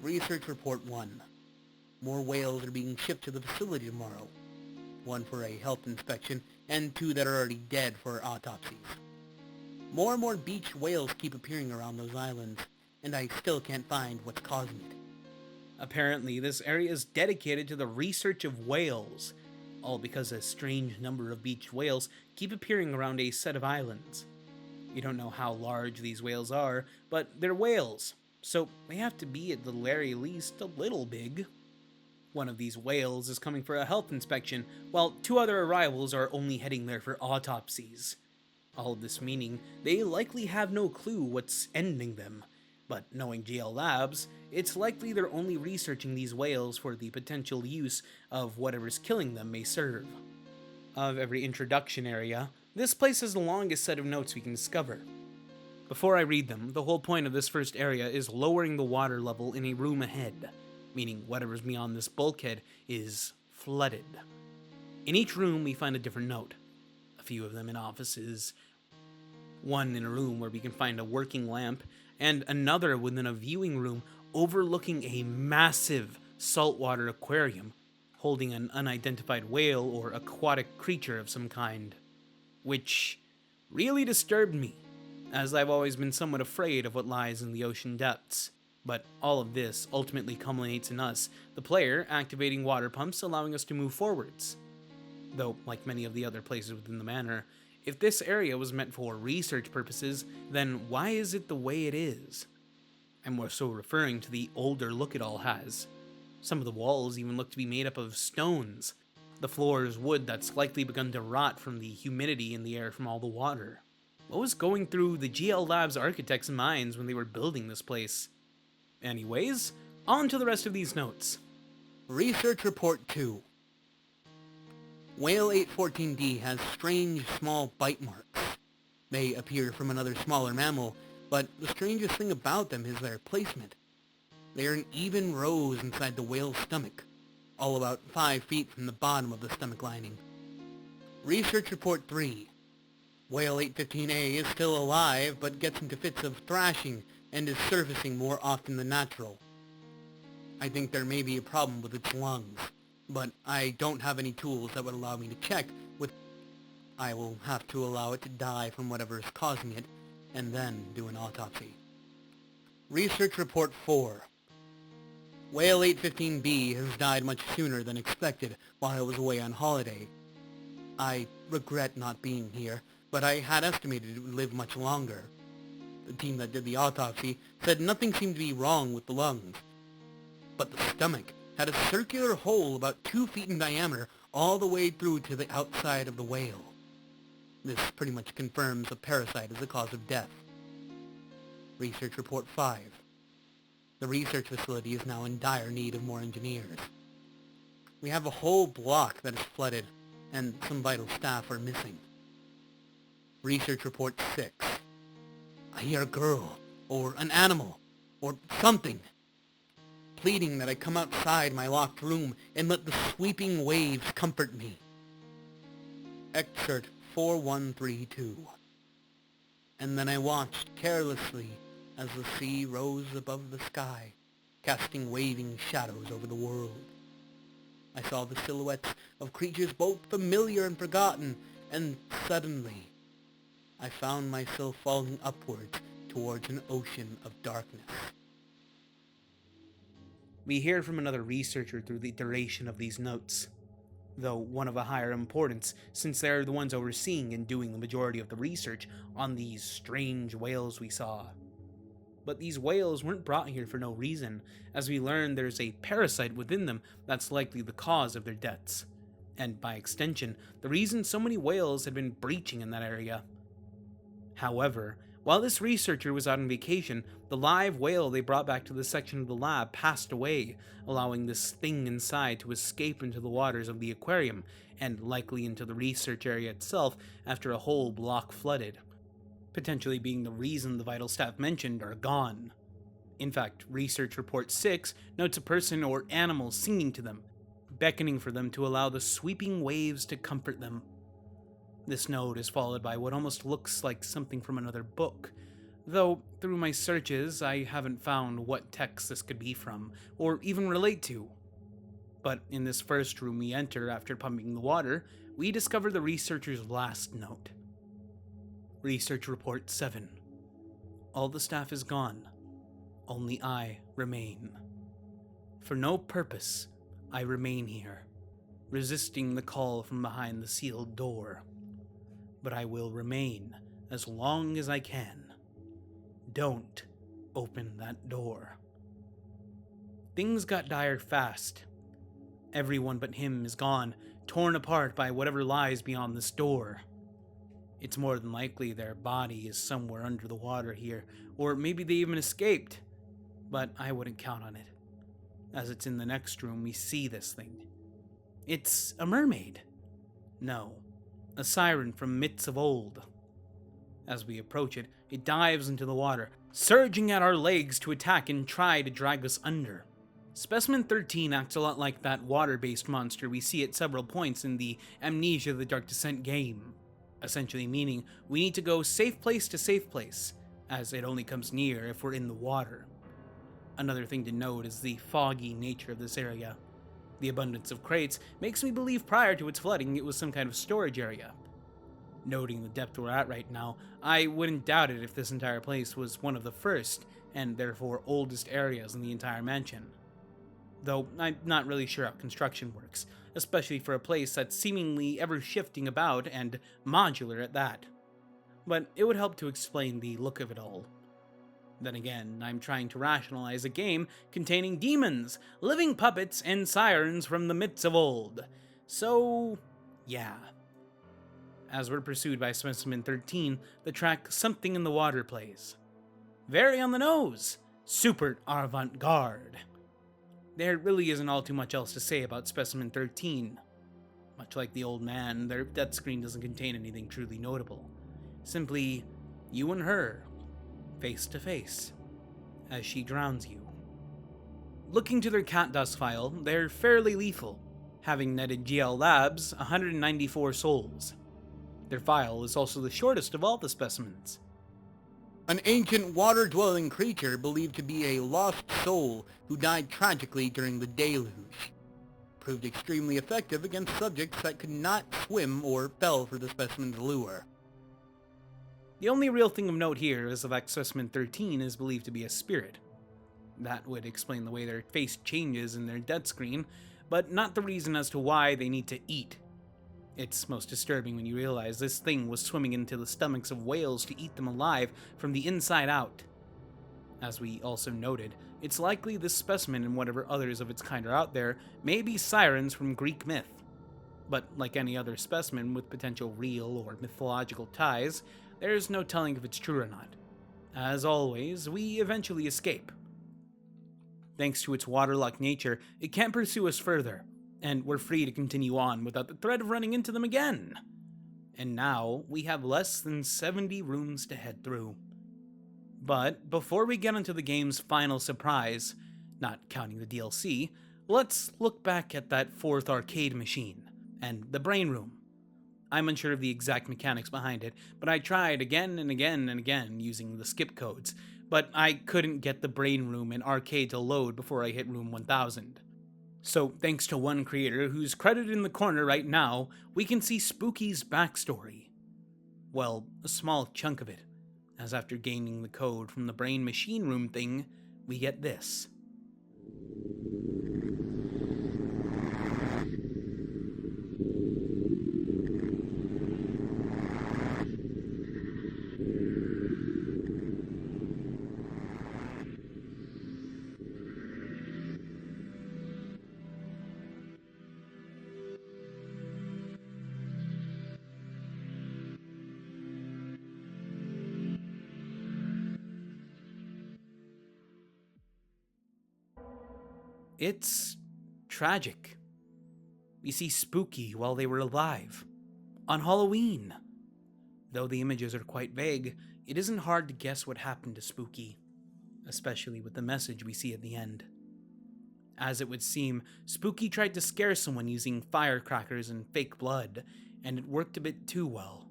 Research Report 1. More whales are being shipped to the facility tomorrow. 1 for a health inspection, and 2 that are already dead for autopsies. More and more beached whales keep appearing around those islands, and I still can't find what's causing it. Apparently, this area is dedicated to the research of whales, all because a strange number of beached whales keep appearing around a set of islands. You don't know how large these whales are, but they're whales, so they have to be at the very least a little big. One of these whales is coming for a health inspection, while 2 other arrivals are only heading there for autopsies. All of this meaning they likely have no clue what's ending them, but knowing GL Labs, it's likely they're only researching these whales for the potential use of whatever's killing them may serve. Of every introduction area, this place has the longest set of notes we can discover. Before I read them, the whole point of this first area is lowering the water level in a room ahead, meaning whatever's beyond this bulkhead is flooded. In each room we find a different note, a few of them in offices, one in a room where we can find a working lamp, and another within a viewing room overlooking a massive saltwater aquarium holding an unidentified whale or aquatic creature of some kind, which really disturbed me, as I've always been somewhat afraid of what lies in the ocean depths. But all of this ultimately culminates in us, the player, activating water pumps allowing us to move forwards. Though, like many of the other places within the manor, if this area was meant for research purposes, then why is it the way it is? I'm more so referring to the older look it all has. Some of the walls even look to be made up of stones. The floor is wood that's likely begun to rot from the humidity in the air from all the water. What was going through the GL Labs architects' minds when they were building this place? Anyways, on to the rest of these notes. Research Report 2. Whale 814D has strange small bite marks. They appear from another smaller mammal, but the strangest thing about them is their placement. They are in even rows inside the whale's stomach, all about 5 feet from the bottom of the stomach lining. Research Report 3. Whale 815A is still alive, but gets into fits of thrashing and is surfacing more often than natural. I think there may be a problem with its lungs, but I don't have any tools that would allow me to check with. I will have to allow it to die from whatever is causing it, and then do an autopsy. Research Report 4. Whale 815B has died much sooner than expected while I was away on holiday. I regret not being here, but I had estimated it would live much longer. The team that did the autopsy said nothing seemed to be wrong with the lungs. But the stomach had a circular hole about 2 feet in diameter all the way through to the outside of the whale. This pretty much confirms a parasite as the cause of death. Research Report 5. The research facility is now in dire need of more engineers. We have a whole block that is flooded, and some vital staff are missing. Research Report 6. I hear a girl, or an animal, or something, pleading that I come outside my locked room and let the sweeping waves comfort me. Excerpt 4132. And then I watched carelessly as the sea rose above the sky, casting waving shadows over the world. I saw the silhouettes of creatures both familiar and forgotten, and suddenly I found myself falling upwards towards an ocean of darkness. We hear from another researcher through the duration of these notes, though one of a higher importance, since they're the ones overseeing and doing the majority of the research on these strange whales we saw. But these whales weren't brought here for no reason, as we learn there's a parasite within them that's likely the cause of their deaths, and by extension, the reason so many whales had been breaching in that area. However, while this researcher was out on vacation, the live whale they brought back to the section of the lab passed away, allowing this thing inside to escape into the waters of the aquarium, and likely into the research area itself after a whole block flooded, potentially being the reason the vital staff mentioned are gone. In fact, Research Report 6 notes a person or animal singing to them, beckoning for them to allow the sweeping waves to comfort them. This note is followed by what almost looks like something from another book, though through my searches I haven't found what text this could be from, or even relate to. But in this first room we enter after pumping the water, we discover the researcher's last note. Research Report 7. All the staff is gone. Only I remain. For no purpose, I remain here, resisting the call from behind the sealed door. But I will remain as long as I can. Don't open that door. Things got dire fast. Everyone but him is gone, torn apart by whatever lies beyond this door. It's more than likely their body is somewhere under the water here, or maybe they even escaped. But I wouldn't count on it. As it's in the next room, we see this thing. It's a mermaid. No, a siren from myths of old. As we approach it, it dives into the water, surging at our legs to attack and try to drag us under. Specimen 13 acts a lot like that water-based monster we see at several points in the Amnesia the Dark Descent game, essentially meaning we need to go safe place to safe place, as it only comes near if we're in the water. Another thing to note is the foggy nature of this area. The abundance of crates makes me believe prior to its flooding it was some kind of storage area. Noting the depth we're at right now, I wouldn't doubt it if this entire place was one of the first, and therefore oldest areas in the entire mansion. Though I'm not really sure how construction works, especially for a place that's seemingly ever shifting about and modular at that. But it would help to explain the look of it all. Then again, I'm trying to rationalize a game containing demons, living puppets, and sirens from the myths of old. So, yeah. As we're pursued by Specimen 13, the track Something in the Water plays. Very on the nose, super avant-garde. There really isn't all too much else to say about Specimen 13. Much like the old man, their death screen doesn't contain anything truly notable. Simply, you and her, face to face, as she drowns you. Looking to their cat dust file, they're fairly lethal, having netted GL Labs 194 souls. Their file is also the shortest of all the specimens. An ancient water-dwelling creature believed to be a lost soul who died tragically during the deluge. Proved extremely effective against subjects that could not swim or fell for the specimen's lure. The only real thing of note here is that Specimen 13 is believed to be a spirit. That would explain the way their face changes in their death screen, but not the reason as to why they need to eat. It's most disturbing when you realize this thing was swimming into the stomachs of whales to eat them alive from the inside out. As we also noted, it's likely this specimen and whatever others of its kind are out there may be sirens from Greek myth. But like any other specimen with potential real or mythological ties, there's no telling if it's true or not. As always, we eventually escape. Thanks to its waterlogged nature, it can't pursue us further, and we're free to continue on without the threat of running into them again. and now we have less than 70 rooms to head through. But before we get into the game's final surprise, not counting the DLC, let's look back at that fourth arcade machine, and the brain room. I'm unsure of the exact mechanics behind it, but I tried again and again and again using the skip codes, but I couldn't get the brain room and arcade to load before I hit room 1000. So thanks to one creator who's credited in the corner right now, we can see Spooky's backstory. Well, a small chunk of it, as after gaining the code from the brain machine room thing, we get this. It's tragic. We see Spooky while they were alive, on Halloween. Though the images are quite vague, it isn't hard to guess what happened to Spooky, especially with the message we see at the end. As it would seem, Spooky tried to scare someone using firecrackers and fake blood, and it worked a bit too well,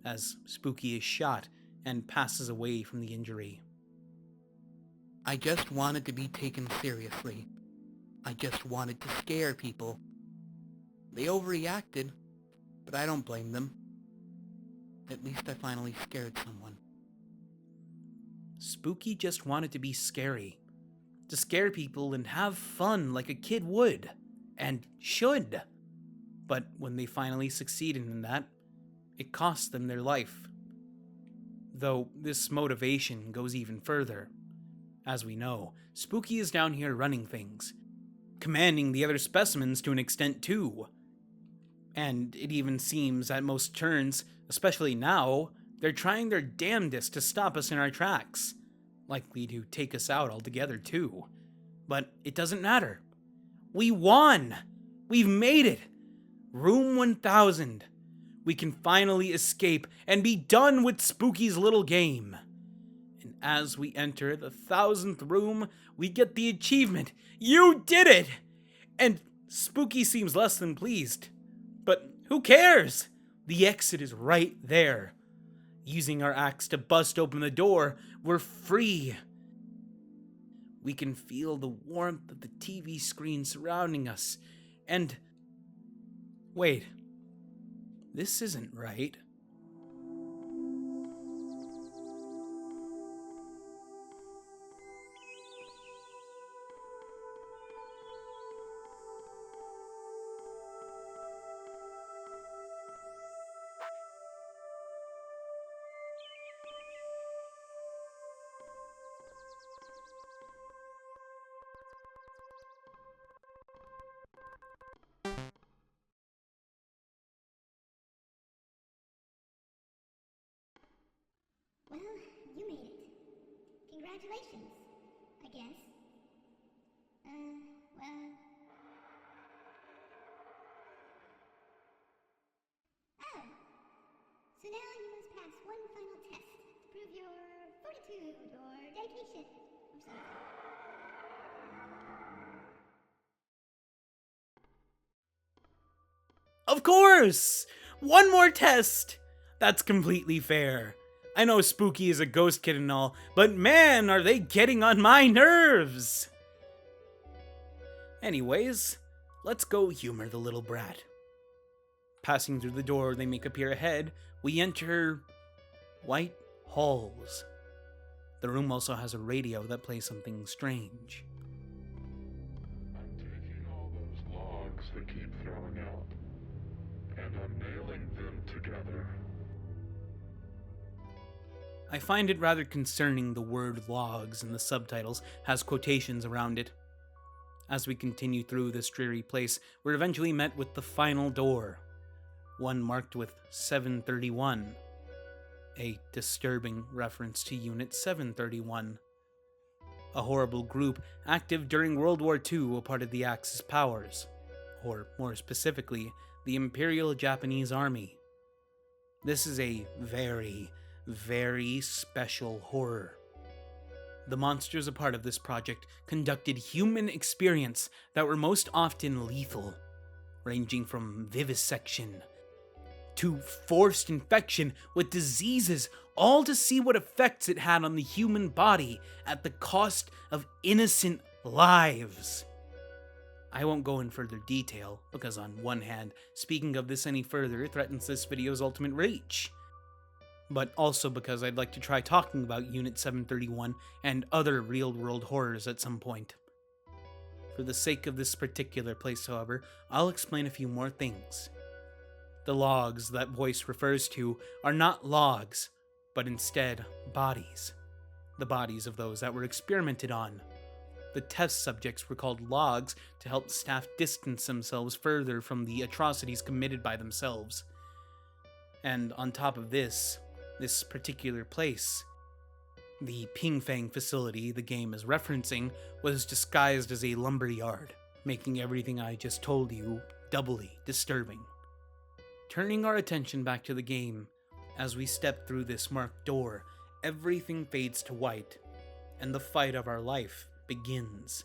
as Spooky is shot and passes away from the injury. I just wanted to be taken seriously. I just wanted to scare people. They overreacted, but I don't blame them. At least I finally scared someone. Spooky just wanted to be scary. To scare people and have fun like a kid would. And should. But when they finally succeeded in that, it cost them their life. Though this motivation goes even further. As we know, Spooky is down here running things, commanding the other specimens to an extent too. And it even seems at most turns, especially now, they're trying their damnedest to stop us in our tracks, likely to take us out altogether too. But it doesn't matter. We won! We've made it! Room 1000. We can finally escape and be done with Spooky's little game. And as we enter the 1000th room, we get the achievement. You did it! And Spooky seems less than pleased. But who cares? The exit is right there. Using our axe to bust open the door, we're free. We can feel the warmth of the TV screen surrounding us. And wait, this isn't right. Well, you made it. Congratulations, I guess. Well... Oh! So now you must pass one final test to prove your fortitude or dedication or something. Of course! One more test! That's completely fair. I know Spooky is a ghost kid and all, but man, are they getting on my nerves! Anyways, let's go humor the little brat. Passing through the door they make appear ahead, we enter White Halls. The room also has a radio that plays something strange. I'm taking all those logs they keep throwing out, and I'm nailing them together. I find it rather concerning the word logs in the subtitles has quotations around it. As we continue through this dreary place, we're eventually met with the final door, one marked with 731, a disturbing reference to Unit 731, a horrible group active during World War II, a part of the Axis powers, or more specifically, the Imperial Japanese Army. This is a very, very special horror. The monsters a part of this project conducted human experiments that were most often lethal, ranging from vivisection to forced infection with diseases, all to see what effects it had on the human body at the cost of innocent lives. I won't go in further detail, because on one hand, speaking of this any further threatens this video's ultimate reach, but also because I'd like to try talking about Unit 731 and other real-world horrors at some point. For the sake of this particular place, however, I'll explain a few more things. The logs that voice refers to are not logs, but instead bodies. The bodies of those that were experimented on. The test subjects were called logs to help staff distance themselves further from the atrocities committed by themselves. And on top of this particular place, the Ping Fang facility the game is referencing was disguised as a lumberyard, making everything I just told you doubly disturbing. Turning our attention back to the game, as we step through this marked door, everything fades to white, and the fight of our life begins.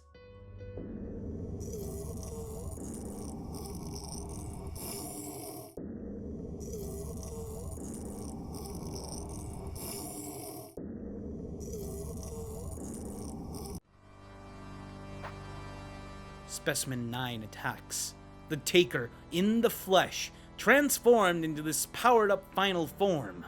Specimen 9 attacks. The Taker, in the flesh, transformed into this powered-up final form.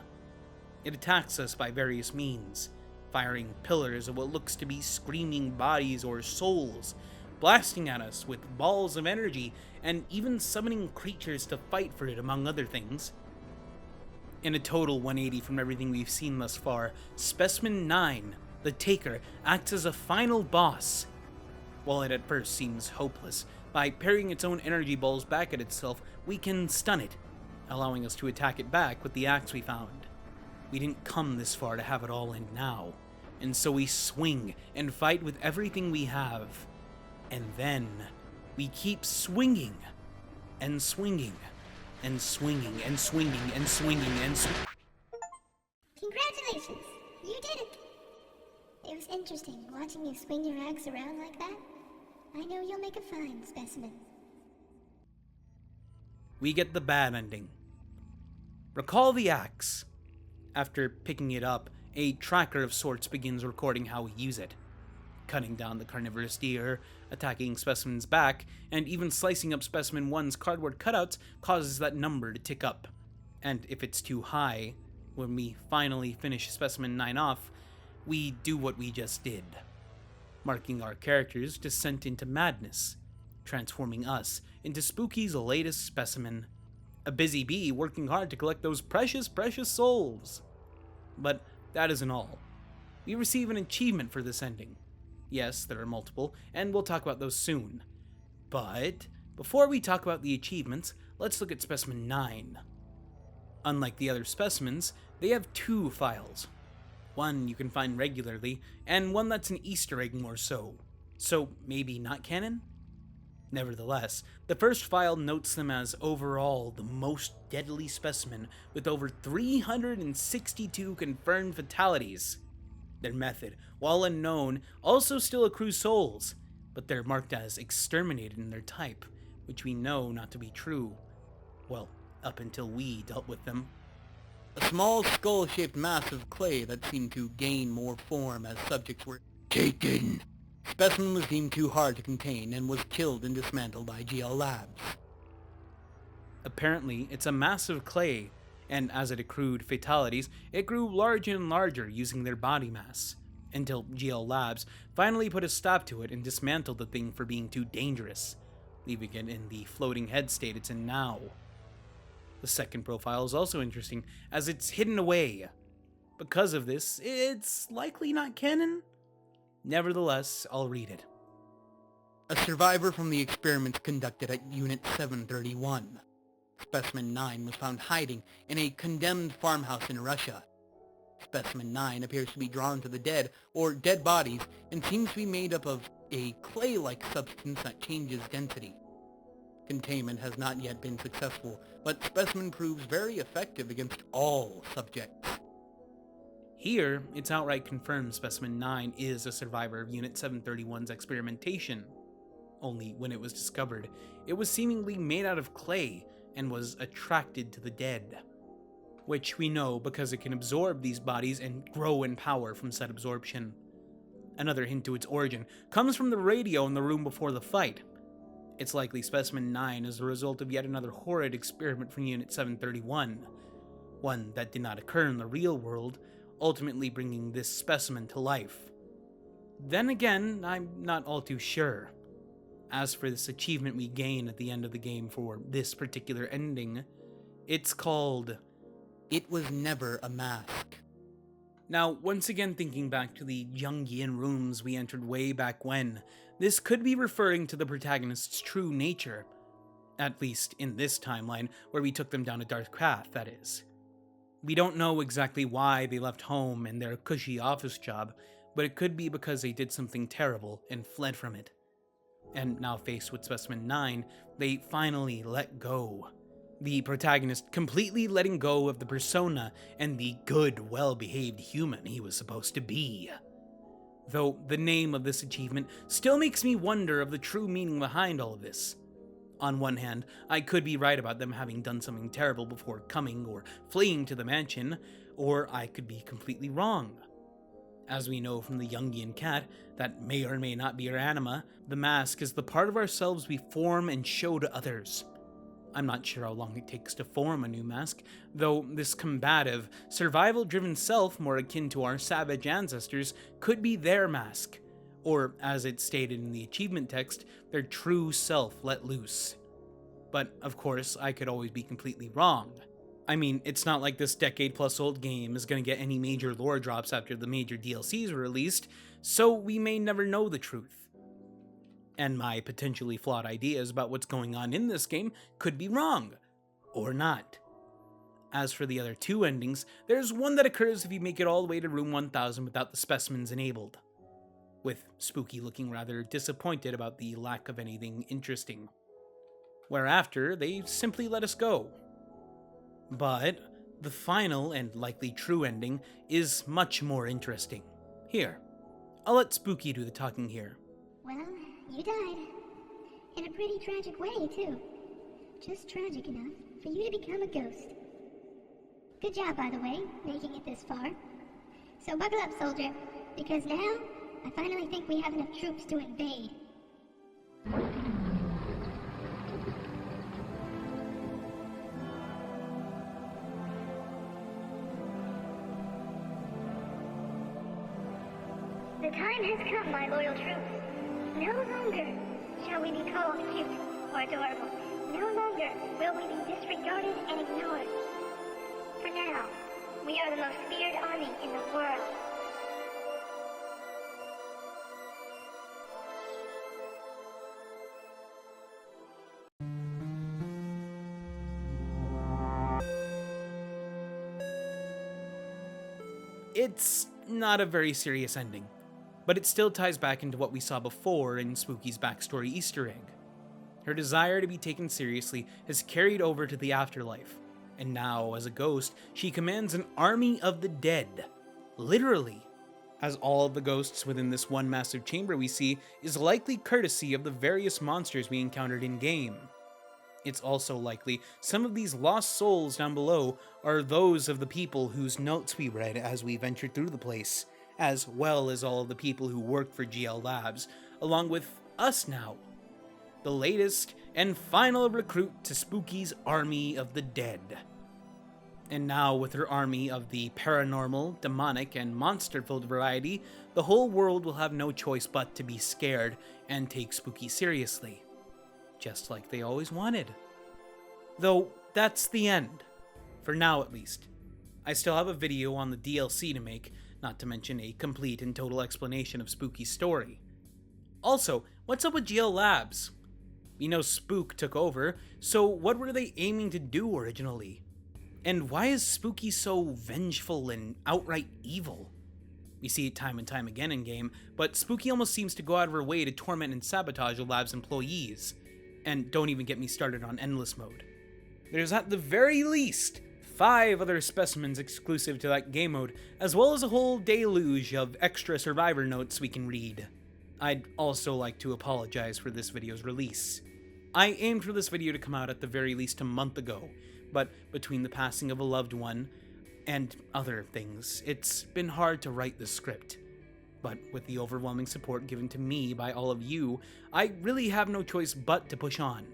It attacks us by various means, firing pillars of what looks to be screaming bodies or souls, blasting at us with balls of energy, and even summoning creatures to fight for it, among other things. In a total 180 from everything we've seen thus far, Specimen 9, the Taker, acts as a final boss. While it at first seems hopeless, by parrying its own energy balls back at itself, we can stun it, allowing us to attack it back with the axe we found. We didn't come this far to have it all end now, and so we swing and fight with everything we have. And then we keep swinging and swinging and swinging and swinging and swinging and swinging. Congratulations! You did it! It was interesting watching you swing your axe around like that. I know you'll make a fine specimen. We get the bad ending. Recall the axe. After picking it up, a tracker of sorts begins recording how we use it. Cutting down the carnivorous deer, attacking Specimen's back, and even slicing up Specimen 1's cardboard cutouts causes that number to tick up. And if it's too high, when we finally finish Specimen 9 off, we do what we just did, marking our character's descent into madness, transforming us into Spooky's latest specimen, a busy bee working hard to collect those precious, precious souls. But that isn't all. We receive an achievement for this ending. Yes, there are multiple, and we'll talk about those soon. But before we talk about the achievements, let's look at Specimen 9. Unlike the other specimens, they have two files. One you can find regularly, and one that's an Easter egg more so. So maybe not canon? Nevertheless, the first file notes them as overall the most deadly specimen with over 362 confirmed fatalities. Their method, while unknown, also still accrues souls, but they're marked as exterminated in their type, which we know not to be true. Well, up until we dealt with them. A small skull-shaped mass of clay that seemed to gain more form as subjects were taken. Specimen was deemed too hard to contain and was killed and dismantled by GL Labs. Apparently, it's a massive clay, and as it accrued fatalities, it grew larger and larger using their body mass, until GL Labs finally put a stop to it and dismantled the thing for being too dangerous, leaving it in the floating head state it's in now. The second profile is also interesting, as it's hidden away. Because of this, it's likely not canon. Nevertheless, I'll read it. A survivor from the experiments conducted at Unit 731. Specimen 9 was found hiding in a condemned farmhouse in Russia. Specimen 9 appears to be drawn to the dead, or dead bodies, and seems to be made up of a clay-like substance that changes density. Containment has not yet been successful, but Specimen proves very effective against all subjects. Here, it's outright confirmed Specimen 9 is a survivor of Unit 731's experimentation. Only when it was discovered, it was seemingly made out of clay and was attracted to the dead. Which we know because it can absorb these bodies and grow in power from said absorption. Another hint to its origin comes from the radio in the room before the fight. It's likely Specimen 9 is the result of yet another horrid experiment from Unit 731, one that did not occur in the real world, ultimately bringing this specimen to life. Then again, I'm not all too sure. As for this achievement we gain at the end of the game for this particular ending, it's called It Was Never a Mask. Now, once again thinking back to the Jungian rooms we entered way back when, this could be referring to the protagonist's true nature. At least in this timeline, where we took them down a dark path, that is. We don't know exactly why they left home and their cushy office job, but it could be because they did something terrible and fled from it. And now faced with Specimen 9, they finally let go. The protagonist completely letting go of the persona and the good, well-behaved human he was supposed to be. Though the name of this achievement still makes me wonder of the true meaning behind all of this. On one hand, I could be right about them having done something terrible before coming or fleeing to the mansion, or I could be completely wrong. As we know from the Jungian cat, that may or may not be our anima, the mask is the part of ourselves we form and show to others. I'm not sure how long it takes to form a new mask, though this combative, survival-driven self more akin to our savage ancestors could be their mask, or, as it's stated in the achievement text, their true self let loose. But, of course, I could always be completely wrong. I mean, it's not like this decade-plus-old game is going to get any major lore drops after the major DLCs are released, so we may never know the truth. And my potentially flawed ideas about what's going on in this game could be wrong. Or not. As for the other two endings, there's one that occurs if you make it all the way to room 1000 without the specimens enabled. With Spooky looking rather disappointed about the lack of anything interesting. Whereafter, they simply let us go. But the final and likely true ending is much more interesting. Here, I'll let Spooky do the talking here. Well, you died. In a pretty tragic way, too. Just tragic enough for you to become a ghost. Good job, by the way, making it this far. So buckle up, soldier, because now I finally think we have enough troops to invade. The time has come, my loyal troops. No longer shall we be called cute or adorable. No longer will we be disregarded and ignored. For now, we are the most feared army in the world. It's not a very serious ending, but it still ties back into what we saw before in Spooky's backstory Easter egg. Her desire to be taken seriously has carried over to the afterlife, and now, as a ghost, she commands an army of the dead. Literally. As all of the ghosts within this one massive chamber we see is likely courtesy of the various monsters we encountered in-game. It's also likely some of these lost souls down below are those of the people whose notes we read as we ventured through the place, as well as all of the people who worked for GL Labs, along with us now. The latest and final recruit to Spooky's Army of the Dead. And now with her army of the paranormal, demonic, and monster-filled variety, the whole world will have no choice but to be scared and take Spooky seriously. Just like they always wanted. Though, that's the end. For now, at least. I still have a video on the DLC to make, not to mention a complete and total explanation of Spooky's story. Also, what's up with GL Labs? We know Spook took over, so what were they aiming to do originally? And why is Spooky so vengeful and outright evil? We see it time and time again in game, but Spooky almost seems to go out of her way to torment and sabotage the lab's employees. And don't even get me started on endless mode. There's at the very least 5 other specimens exclusive to that game mode, as well as a whole deluge of extra survivor notes we can read. I'd also like to apologize for this video's release. I aimed for this video to come out at the very least a month ago, but between the passing of a loved one and other things, it's been hard to write this script. But with the overwhelming support given to me by all of you, I really have no choice but to push on.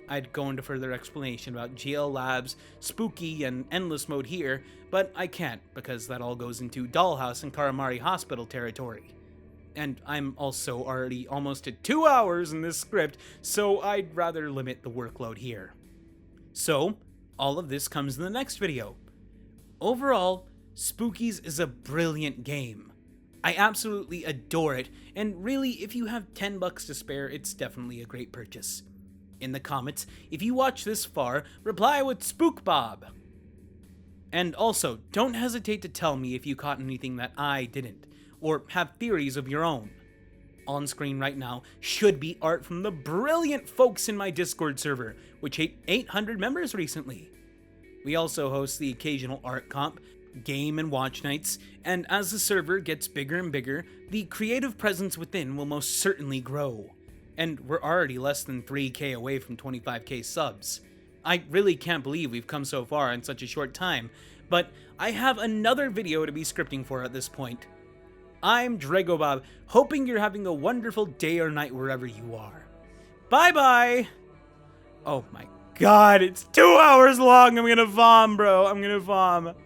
I'd go into further explanation about GL Labs, Spooky, and Endless Mode here, but I can't because that all goes into Dollhouse and Karamari Hospital territory. And I'm also already almost at 2 hours in this script, so I'd rather limit the workload here. So, all of this comes in the next video. Overall, Spookies is a brilliant game. I absolutely adore it, and really, if you have $10 to spare, it's definitely a great purchase. In the comments, if you watch this far, reply with Spookbob. And also, don't hesitate to tell me if you caught anything that I didn't, or have theories of your own. On screen right now should be art from the brilliant folks in my Discord server, which hit 800 members recently. We also host the occasional art comp, game and watch nights, and as the server gets bigger and bigger, the creative presence within will most certainly grow. And we're already less than 3k away from 25k subs. I really can't believe we've come so far in such a short time, but I have another video to be scripting for at this point. I'm Dregobob, hoping you're having a wonderful day or night wherever you are. Bye bye! Oh my god, it's 2 hours long! I'm gonna vom, bro. I'm gonna vom.